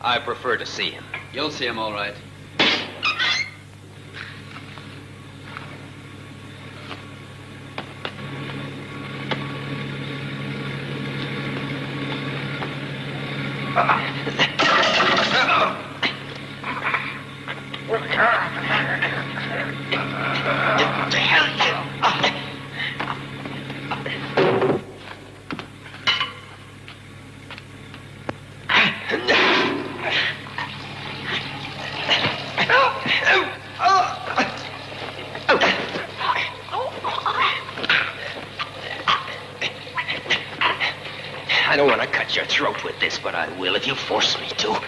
I prefer to see him. You'll see him all right. I don't want to cut your throat with this, but I will if you force me to.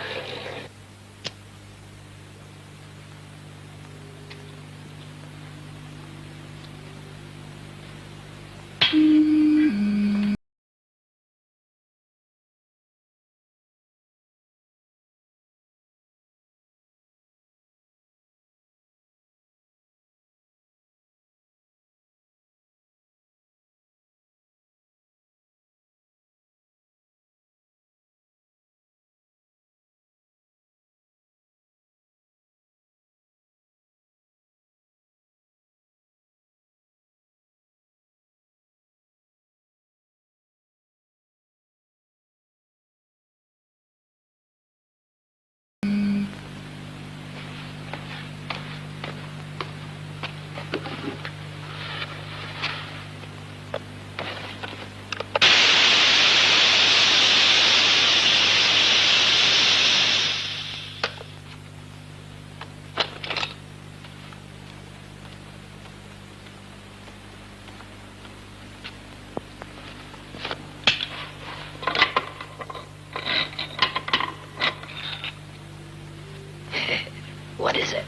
What is it?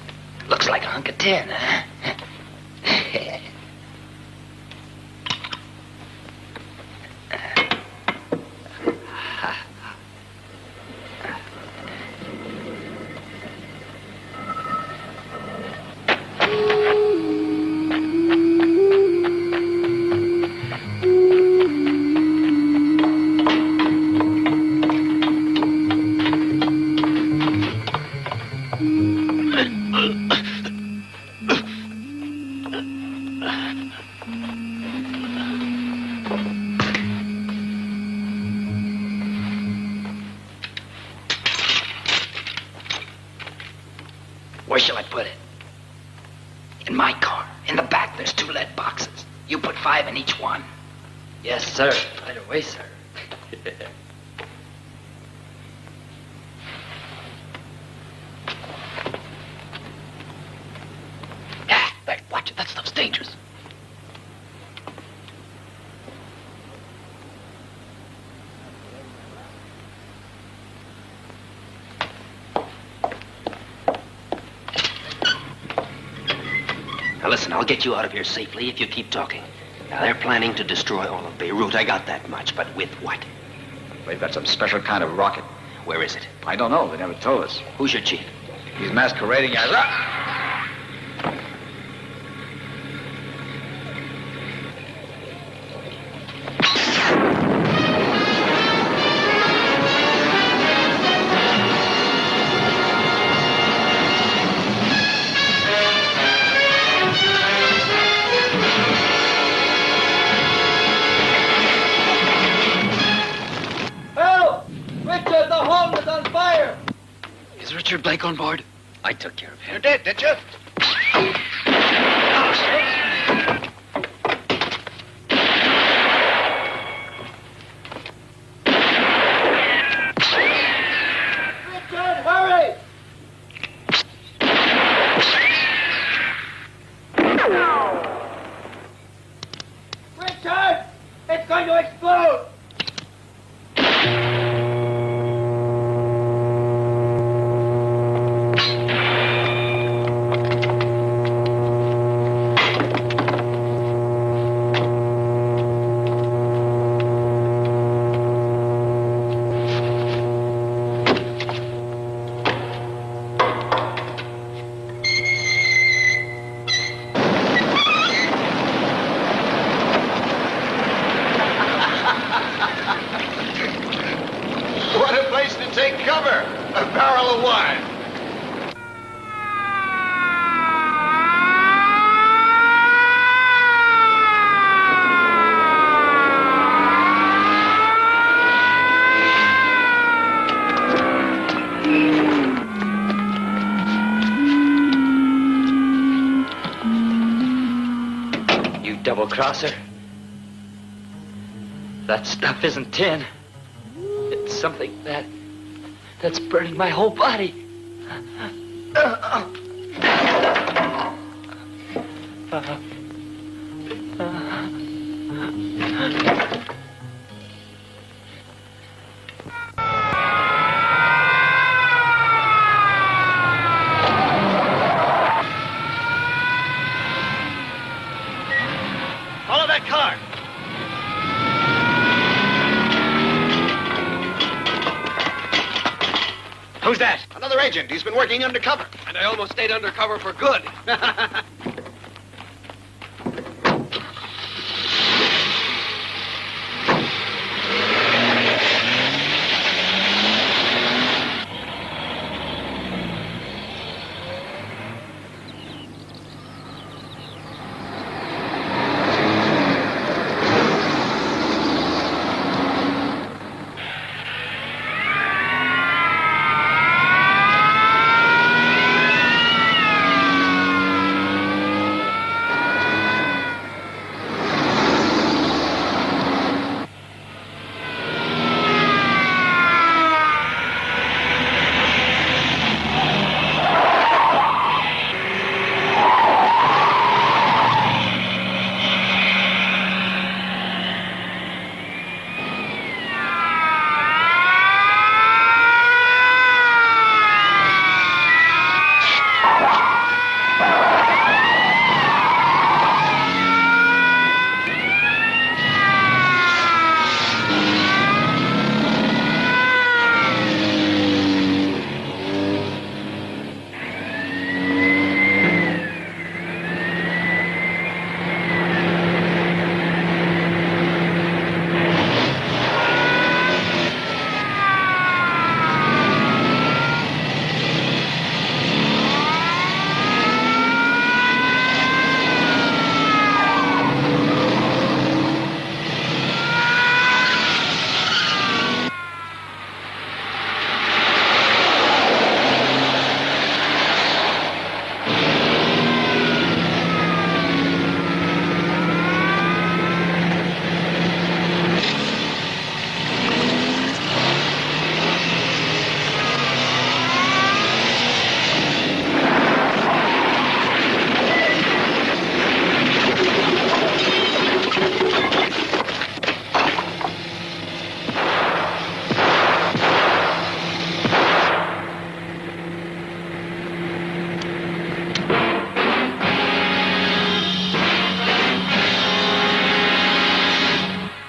Looks like a hunk of tin, huh? Where shall I put it? In my car. In the back, there's 2 lead boxes. You put 5 in each one. Yes, sir. Right away, sir. Hey, watch it. That stuff's dangerous. Now listen, I'll get you out of here safely if you keep talking. Now they're planning to destroy all of Beirut. I got that much, but with what? They've got some special kind of rocket. Where is it? I don't know. They never told us. Who's your chief? He's masquerading as... Richard, the home is on fire! Is Richard Blake on board? I took care of him. You did you? Richard, hurry! Richard! It's going to explode! Take cover. A barrel of wine. You double-crosser. That stuff isn't tin. It's something that's burning my whole body. Follow that car. Who's that? Another agent. He's been working undercover. And I almost stayed undercover for good.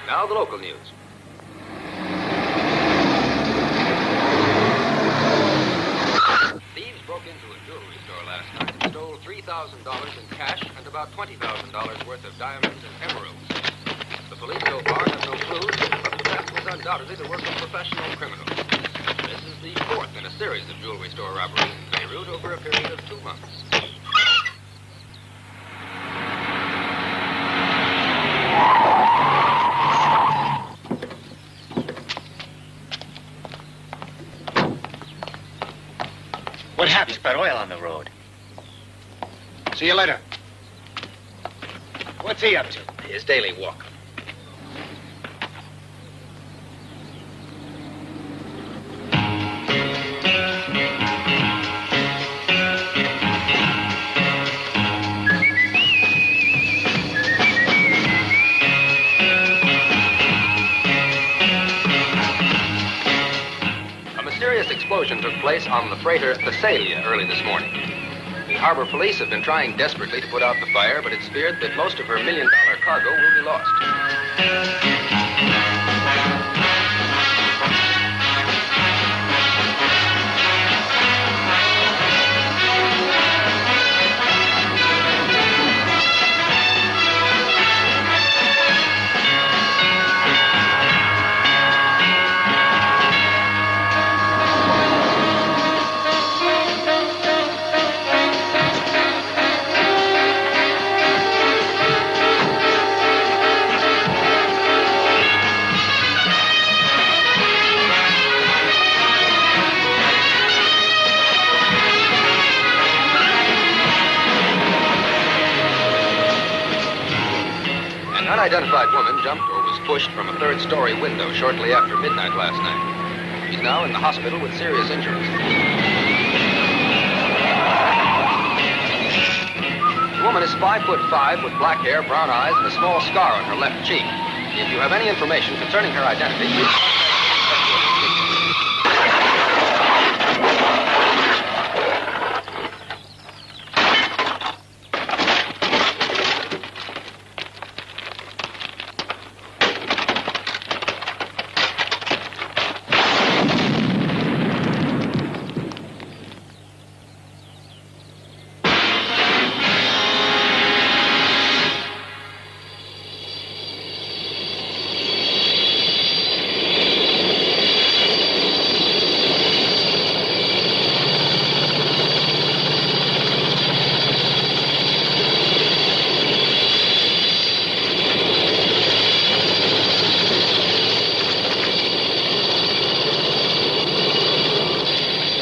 Now the local news. Thieves broke into a jewelry store last night and stole $3,000 in cash and about $20,000 worth of diamonds and emeralds. The police so far have no clues, but the theft was undoubtedly the work of professional criminals. This is the fourth in a series of jewelry store robberies in Beirut over a period of 2 months. What happened? Spread oil on the road. See you later. What's he up to? His daily walk. Explosion took place on the freighter Thessalia early this morning. The harbor police have been trying desperately to put out the fire, but it's feared that most of her $1 million cargo will be lost. unidentified woman jumped or was pushed from a third-story window shortly after midnight last night. She's now in the hospital with serious injuries. The woman is 5'5" with black hair, brown eyes, and a small scar on her left cheek. If you have any information concerning her identity, please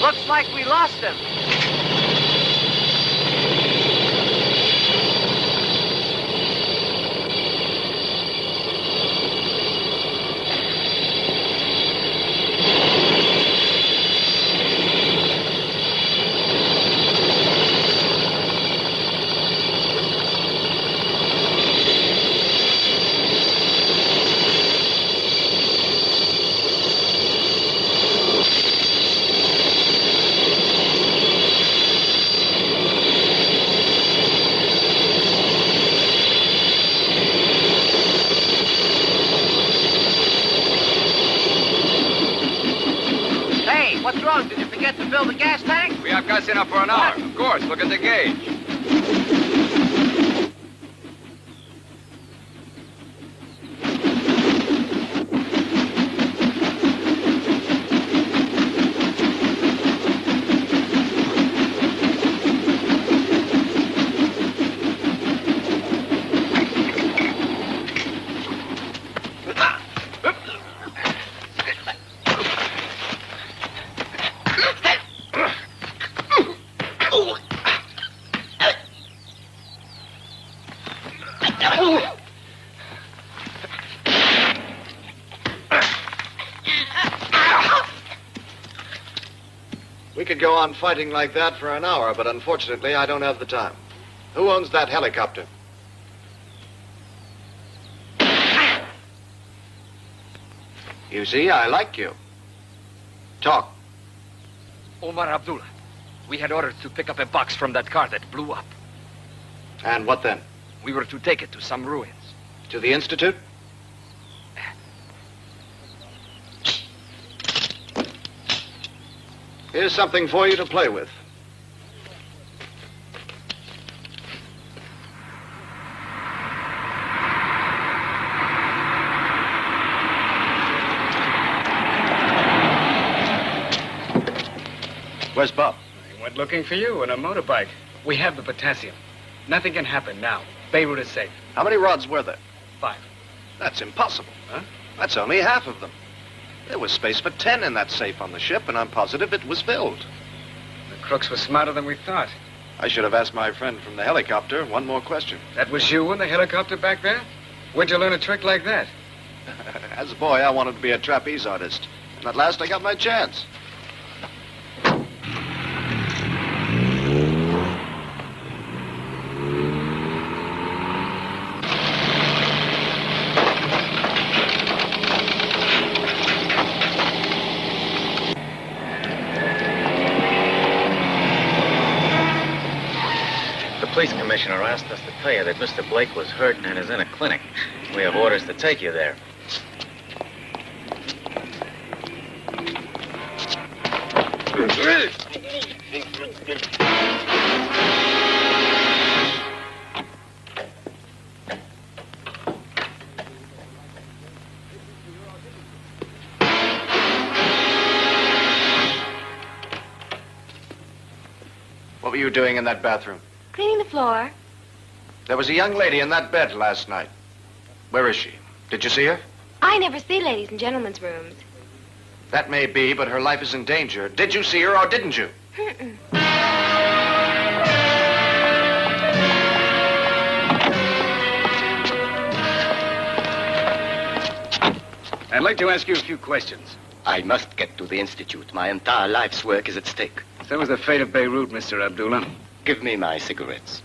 Looks like we lost him. What's wrong? Did you forget to fill the gas tank? We have gas enough for an hour. Of course, look at the gauge. We could go on fighting like that for an hour, but unfortunately, I don't have the time. Who owns that helicopter? You see, I like you. Talk. Omar Abdullah. We had orders to pick up a box from that car that blew up. And what then? We were to take it to some ruins. To the Institute? Here's something for you to play with. Where's Bob? He went looking for you in a motorbike. We have the potassium. Nothing can happen now. Beirut is safe. How many rods were there? 5. That's impossible. Huh? That's only half of them. There was space for 10 in that safe on the ship, and I'm positive it was filled. The crooks were smarter than we thought. I should have asked my friend from the helicopter one more question. That was you in the helicopter back there? Where'd you learn a trick like that? As a boy, I wanted to be a trapeze artist. And at last, I got my chance. The police commissioner asked us to tell you that Mr. Blake was hurt and is in a clinic. We have orders to take you there. What were you doing in that bathroom? Cleaning the floor. There was a young lady in that bed last night. Where is she? Did you see her? I never see ladies in gentlemen's rooms. That may be, but her life is in danger. Did you see her or didn't you? Mm-mm. I'd like to ask you a few questions. I must get to the Institute. My entire life's work is at stake. So was the fate of Beirut, Mr. Abdullah. Give me my cigarettes.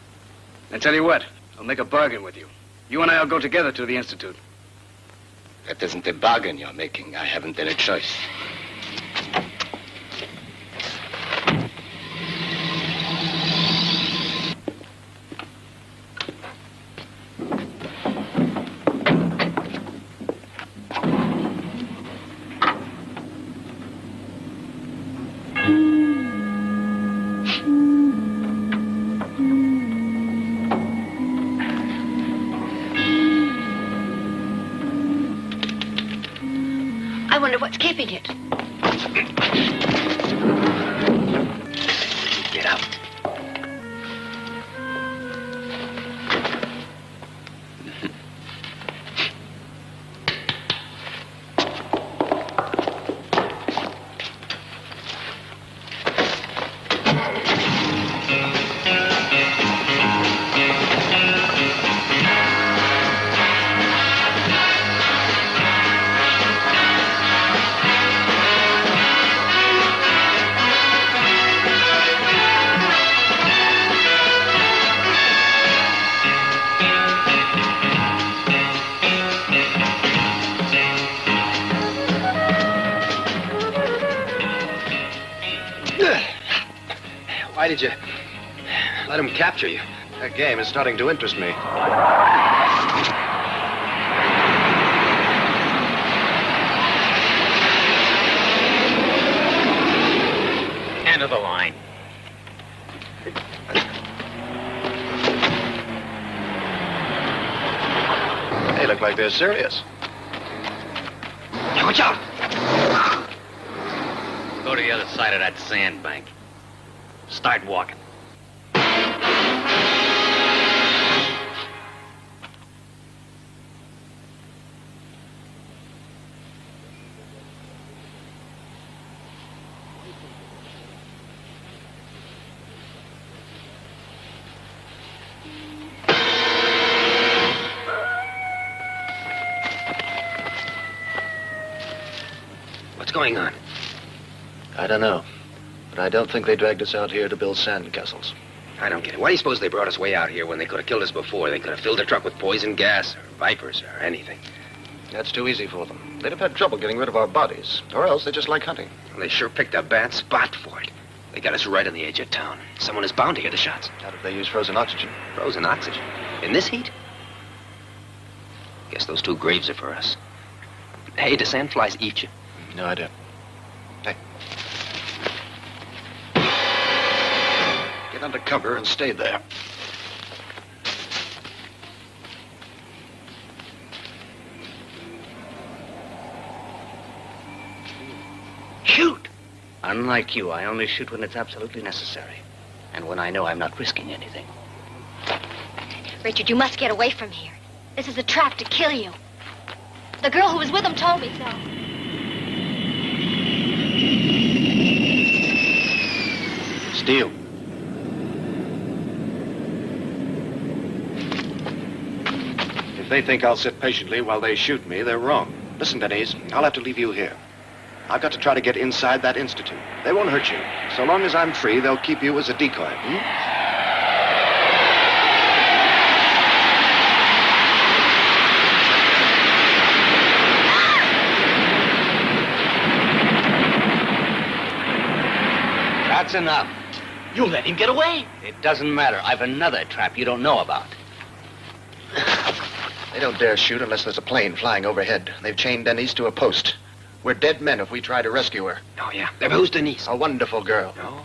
I tell you what, I'll make a bargain with you. You and I'll go together to the Institute. That isn't a bargain you're making. I haven't any choice. I wonder what's keeping it. Get out. Why did you let him capture you? That game is starting to interest me. End of the line. They look like they're serious. Watch out! Go to the other side of that sandbank. Start walking. What's going on? I don't know. But I don't think they dragged us out here to build sandcastles. I don't get it. Why do you suppose they brought us way out here when they could have killed us before? They could have filled the truck with poison gas or vipers or anything. That's too easy for them. They'd have had trouble getting rid of our bodies. Or else they just like hunting. Well, they sure picked a bad spot for it. They got us right on the edge of town. Someone is bound to hear the shots. How did they use frozen oxygen? Frozen oxygen? In this heat? Guess those two graves are for us. Hey, do sandflies eat you? No idea. Hey. Get under cover and stay there. Shoot! Unlike you, I only shoot when it's absolutely necessary. And when I know I'm not risking anything. Richard, you must get away from here. This is a trap to kill you. The girl who was with him told me so. Steele. If they think I'll sit patiently while they shoot me, they're wrong. Listen, Denise, I'll have to leave you here. I've got to try to get inside that institute. They won't hurt you. So long as I'm free, they'll keep you as a decoy. That's enough. You let him get away. It doesn't matter. I've another trap you don't know about. They don't dare shoot unless there's a plane flying overhead. They've chained Denise to a post. We're dead men if we try to rescue her. Oh, yeah. Who's Denise? A wonderful girl. Oh.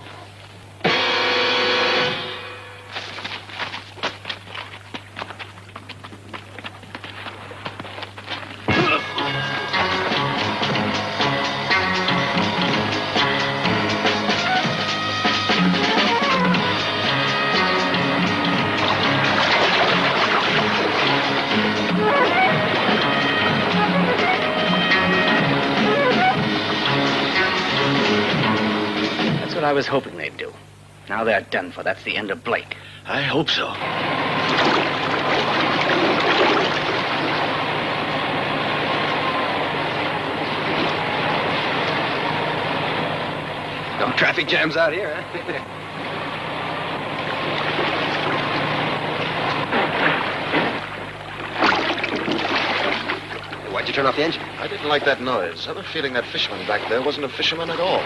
I was hoping they'd do. Now they're done for. That's the end of Blake. I hope so. No traffic jams out here, huh? Why'd you turn off the engine? I didn't like that noise. I have a feeling that fisherman back there wasn't a fisherman at all.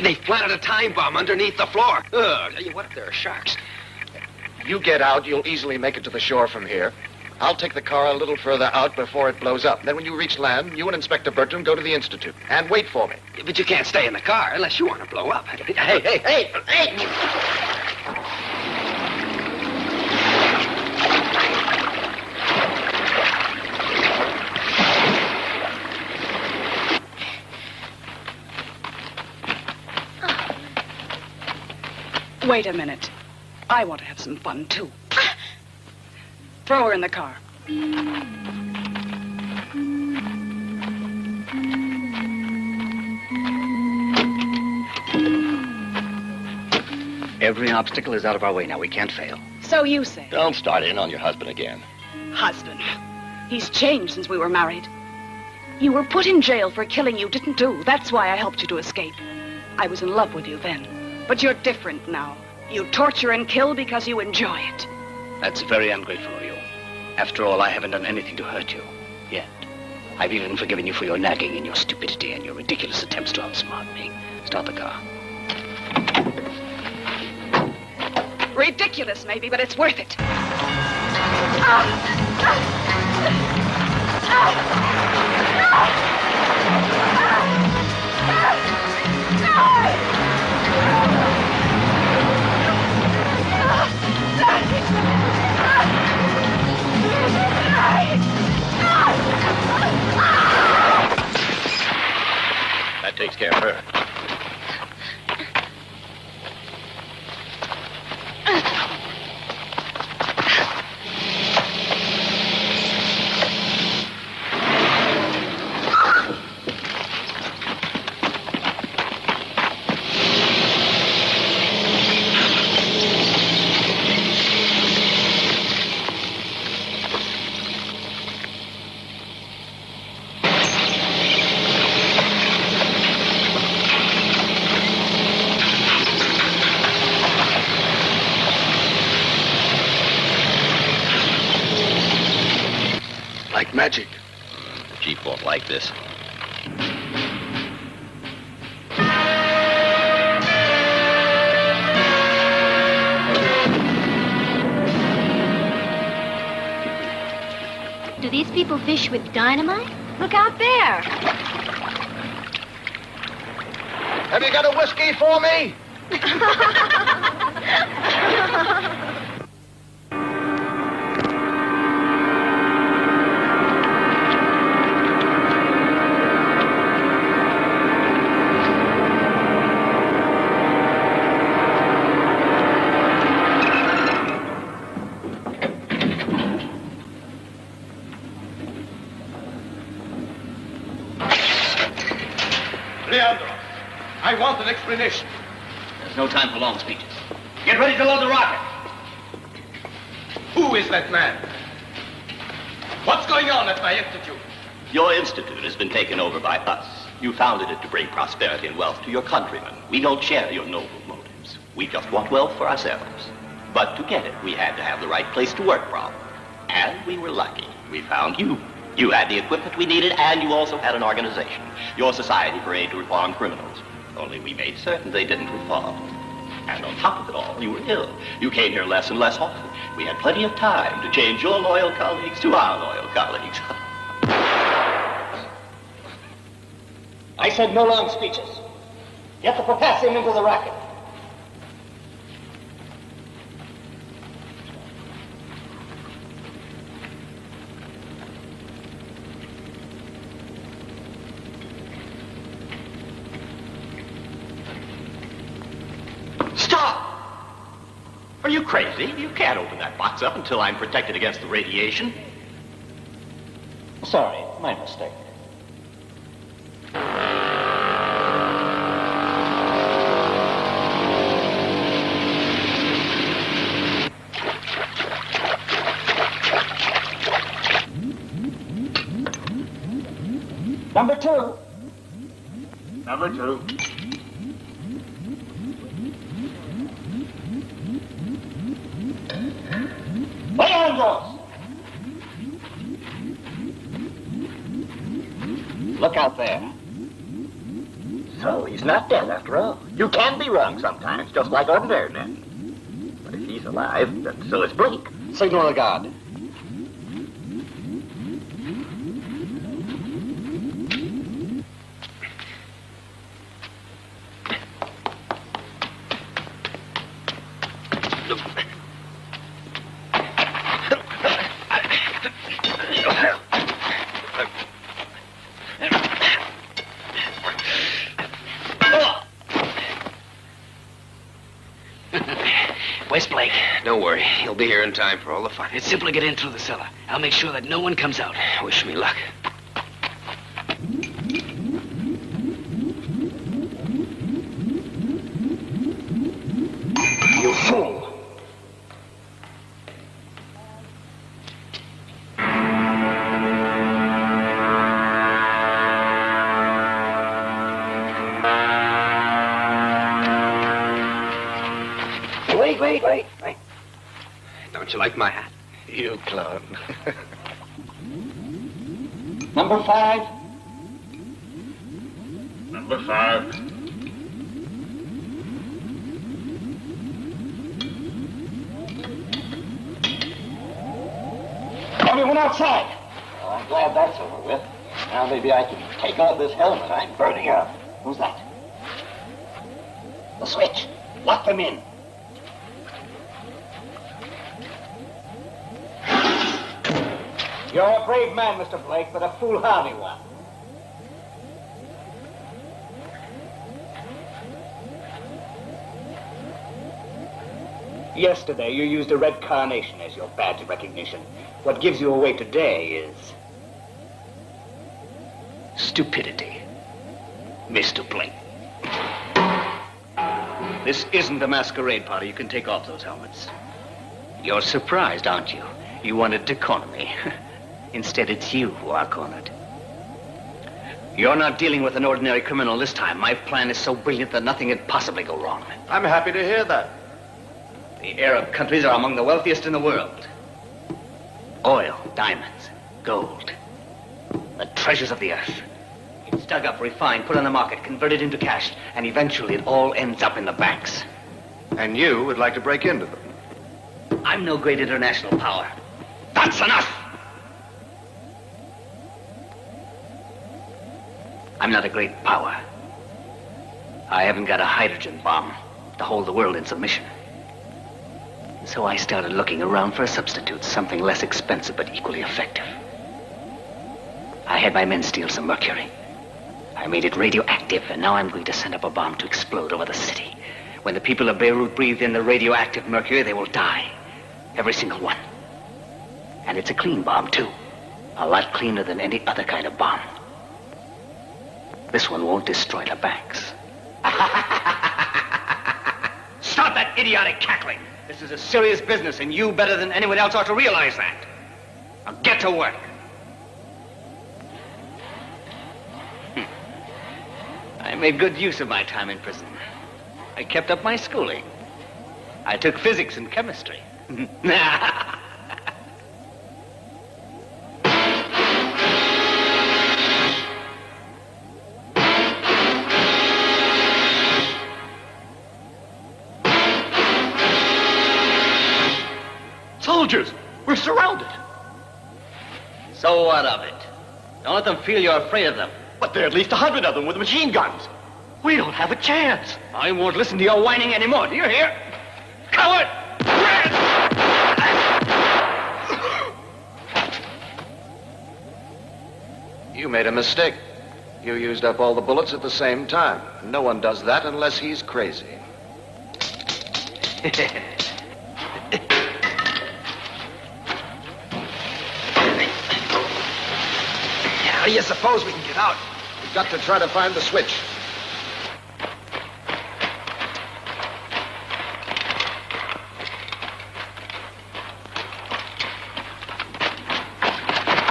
They planted a time bomb underneath the floor. Ugh, tell you what, if there are sharks. You get out, you'll easily make it to the shore from here. I'll take the car a little further out before it blows up. Then when you reach land, you and Inspector Bertram go to the Institute. And wait for me. But you can't stay in the car unless you want to blow up. Hey! Wait a minute. I want to have some fun, too. Throw her in the car. Every obstacle is out of our way now. We can't fail. So you say. Don't start in on your husband again. Husband. He's changed since we were married. You were put in jail for killing you didn't do. That's why I helped you to escape. I was in love with you then. But you're different now. You torture and kill because you enjoy it. That's very ungrateful of you. After all, I haven't done anything to hurt you. Yet. I've even forgiven you for your nagging and your stupidity and your ridiculous attempts to outsmart me. Start the car. Ridiculous, maybe, but it's worth it. That takes care of her. Like magic. The Chief won't like this. Do these people fish with dynamite? Look out there. Have you got a whiskey for me? I want an explanation. There's no time for long speeches. Get ready to load the rocket. Who is that man? What's going on at my institute? Your institute has been taken over by us. You founded it to bring prosperity and wealth to your countrymen. We don't share your noble motives. We just want wealth for ourselves. But to get it, we had to have the right place to work from. And we were lucky. We found you. You had the equipment we needed, and you also had an organization. Your Society for Aid to Reform Criminals. Only we made certain they didn't reform. And on top of it all, you were ill. You came here less and less often. We had plenty of time to change your loyal colleagues to our loyal colleagues. I said no long speeches. Get the potassium into the rocket. Are you crazy? You can't open that box up until I'm protected against the radiation. Sorry, my mistake. Number 2. Number 2. Leandros! Look out there. So he's not dead after all. You can be wrong sometimes, just like ordinary men. But if he's alive, then so is Blake. Signal the guard. Where's Blake? Don't worry. He'll be here in time for all the fun. It's simply get in through the cellar. I'll make sure that no one comes out. Wish me luck. You fool! Wait. Don't you like my hat? You clown. Number 5. Number 5. Everyone outside. Oh, I'm glad that's over with. Now maybe I can take off this helmet. I'm burning up. Who's that? The switch. Lock them in. You're a brave man, Mr. Blake, but a foolhardy one. Yesterday, you used a red carnation as your badge of recognition. What gives you away today is stupidity, Mr. Blake. This isn't a masquerade party. You can take off those helmets. You're surprised, aren't you? You wanted to corner me. Instead, it's you who are cornered. You're not dealing with an ordinary criminal this time. My plan is so brilliant that nothing could possibly go wrong. I'm happy to hear that. The Arab countries are among the wealthiest in the world. Oil, diamonds, gold, the treasures of the earth. It's dug up, refined, put on the market, converted into cash, and eventually it all ends up in the banks. And you would like to break into them? I'm no great international power. That's enough! I'm not a great power. I haven't got a hydrogen bomb to hold the world in submission. So I started looking around for a substitute, something less expensive but equally effective. I had my men steal some mercury. I made it radioactive, and now I'm going to send up a bomb to explode over the city. When the people of Beirut breathe in the radioactive mercury, they will die. Every single one. And it's a clean bomb, too. A lot cleaner than any other kind of bomb. This one won't destroy the banks. Stop that idiotic cackling. This is a serious business, and you, better than anyone else, ought to realize that. Now get to work. I made good use of my time in prison. I kept up my schooling. I took physics and chemistry. Soldiers! We're surrounded! So what of it? Don't let them feel you're afraid of them. But there are at least 100 of them with machine guns. We don't have a chance. I won't listen to your whining anymore. Do you hear? Coward! You made a mistake. You used up all the bullets at the same time. No one does that unless he's crazy. How do you suppose we can get out? We've got to try to find the switch.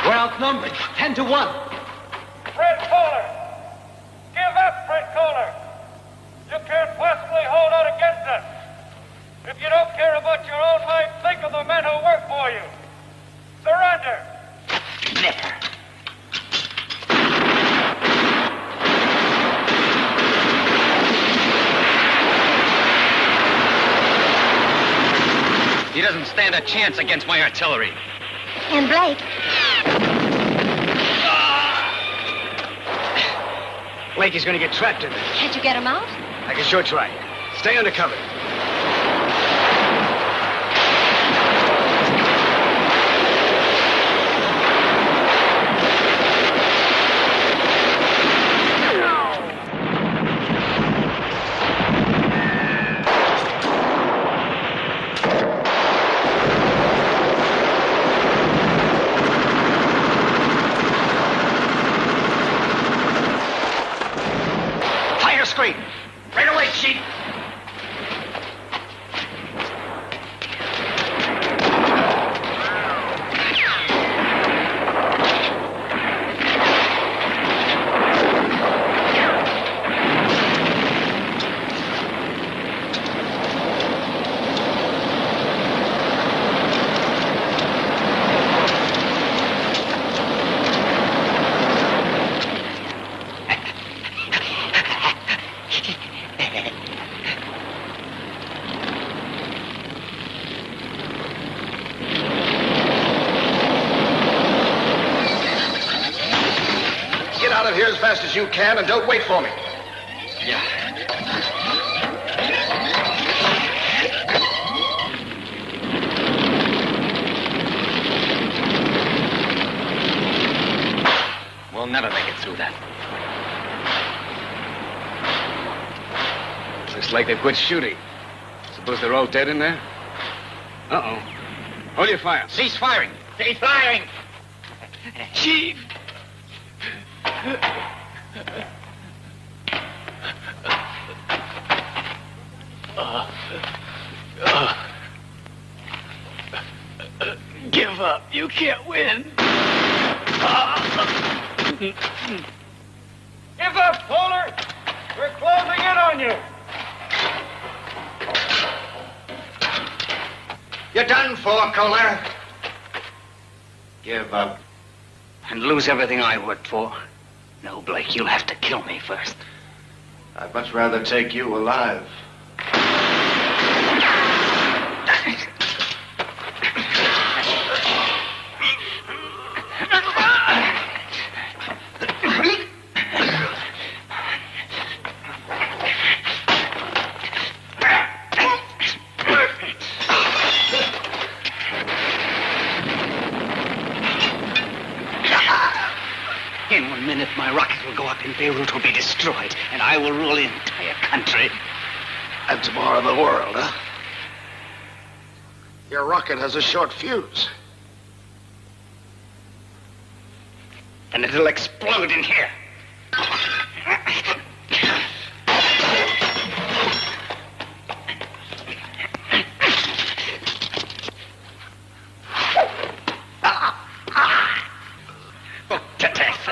We're outnumbered. 10 to 1. Fred, Fred Kohler. Give up, Fred Kohler. You can't possibly hold out against us. If you don't care about your own life, think of the men who work for you. Surrender. Never. He doesn't stand a chance against my artillery. And Blake. Blake is going to get trapped in there. Can't you get him out? I can sure try. Stay under cover. Screen. Right away, Chief. Out of here as fast as you can and don't wait for me. Yeah. We'll never make it through that. Looks like they've quit shooting. Suppose they're all dead in there? Uh-oh. Hold your fire. Cease firing. Cease firing. Chief. Give up. You can't win. Give up, Kohler. We're closing in on you. You're done for, Kohler. Give up. And lose everything I worked for. No, Blake, you'll have to kill me first. I'd much rather take you alive. In 1 minute, my rocket will go up and Beirut will be destroyed, and I will rule the entire country. And tomorrow the world, huh? Your rocket has a short fuse. And it'll explode in here. Oh, to death.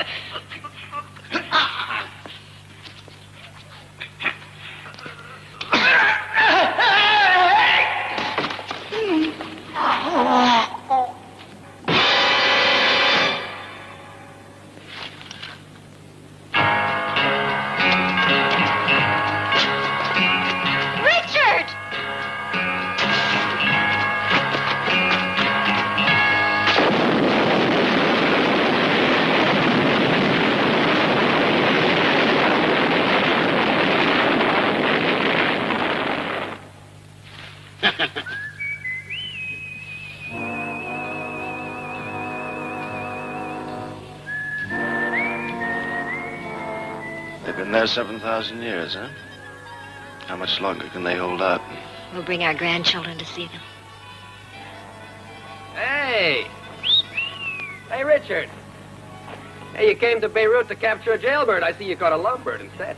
Richard! They've been there 7,000 years, huh? How much longer can they hold out? We'll bring our grandchildren to see them. Hey! Hey, Richard. Hey, you came to Beirut to capture a jailbird. I see you caught a lovebird instead.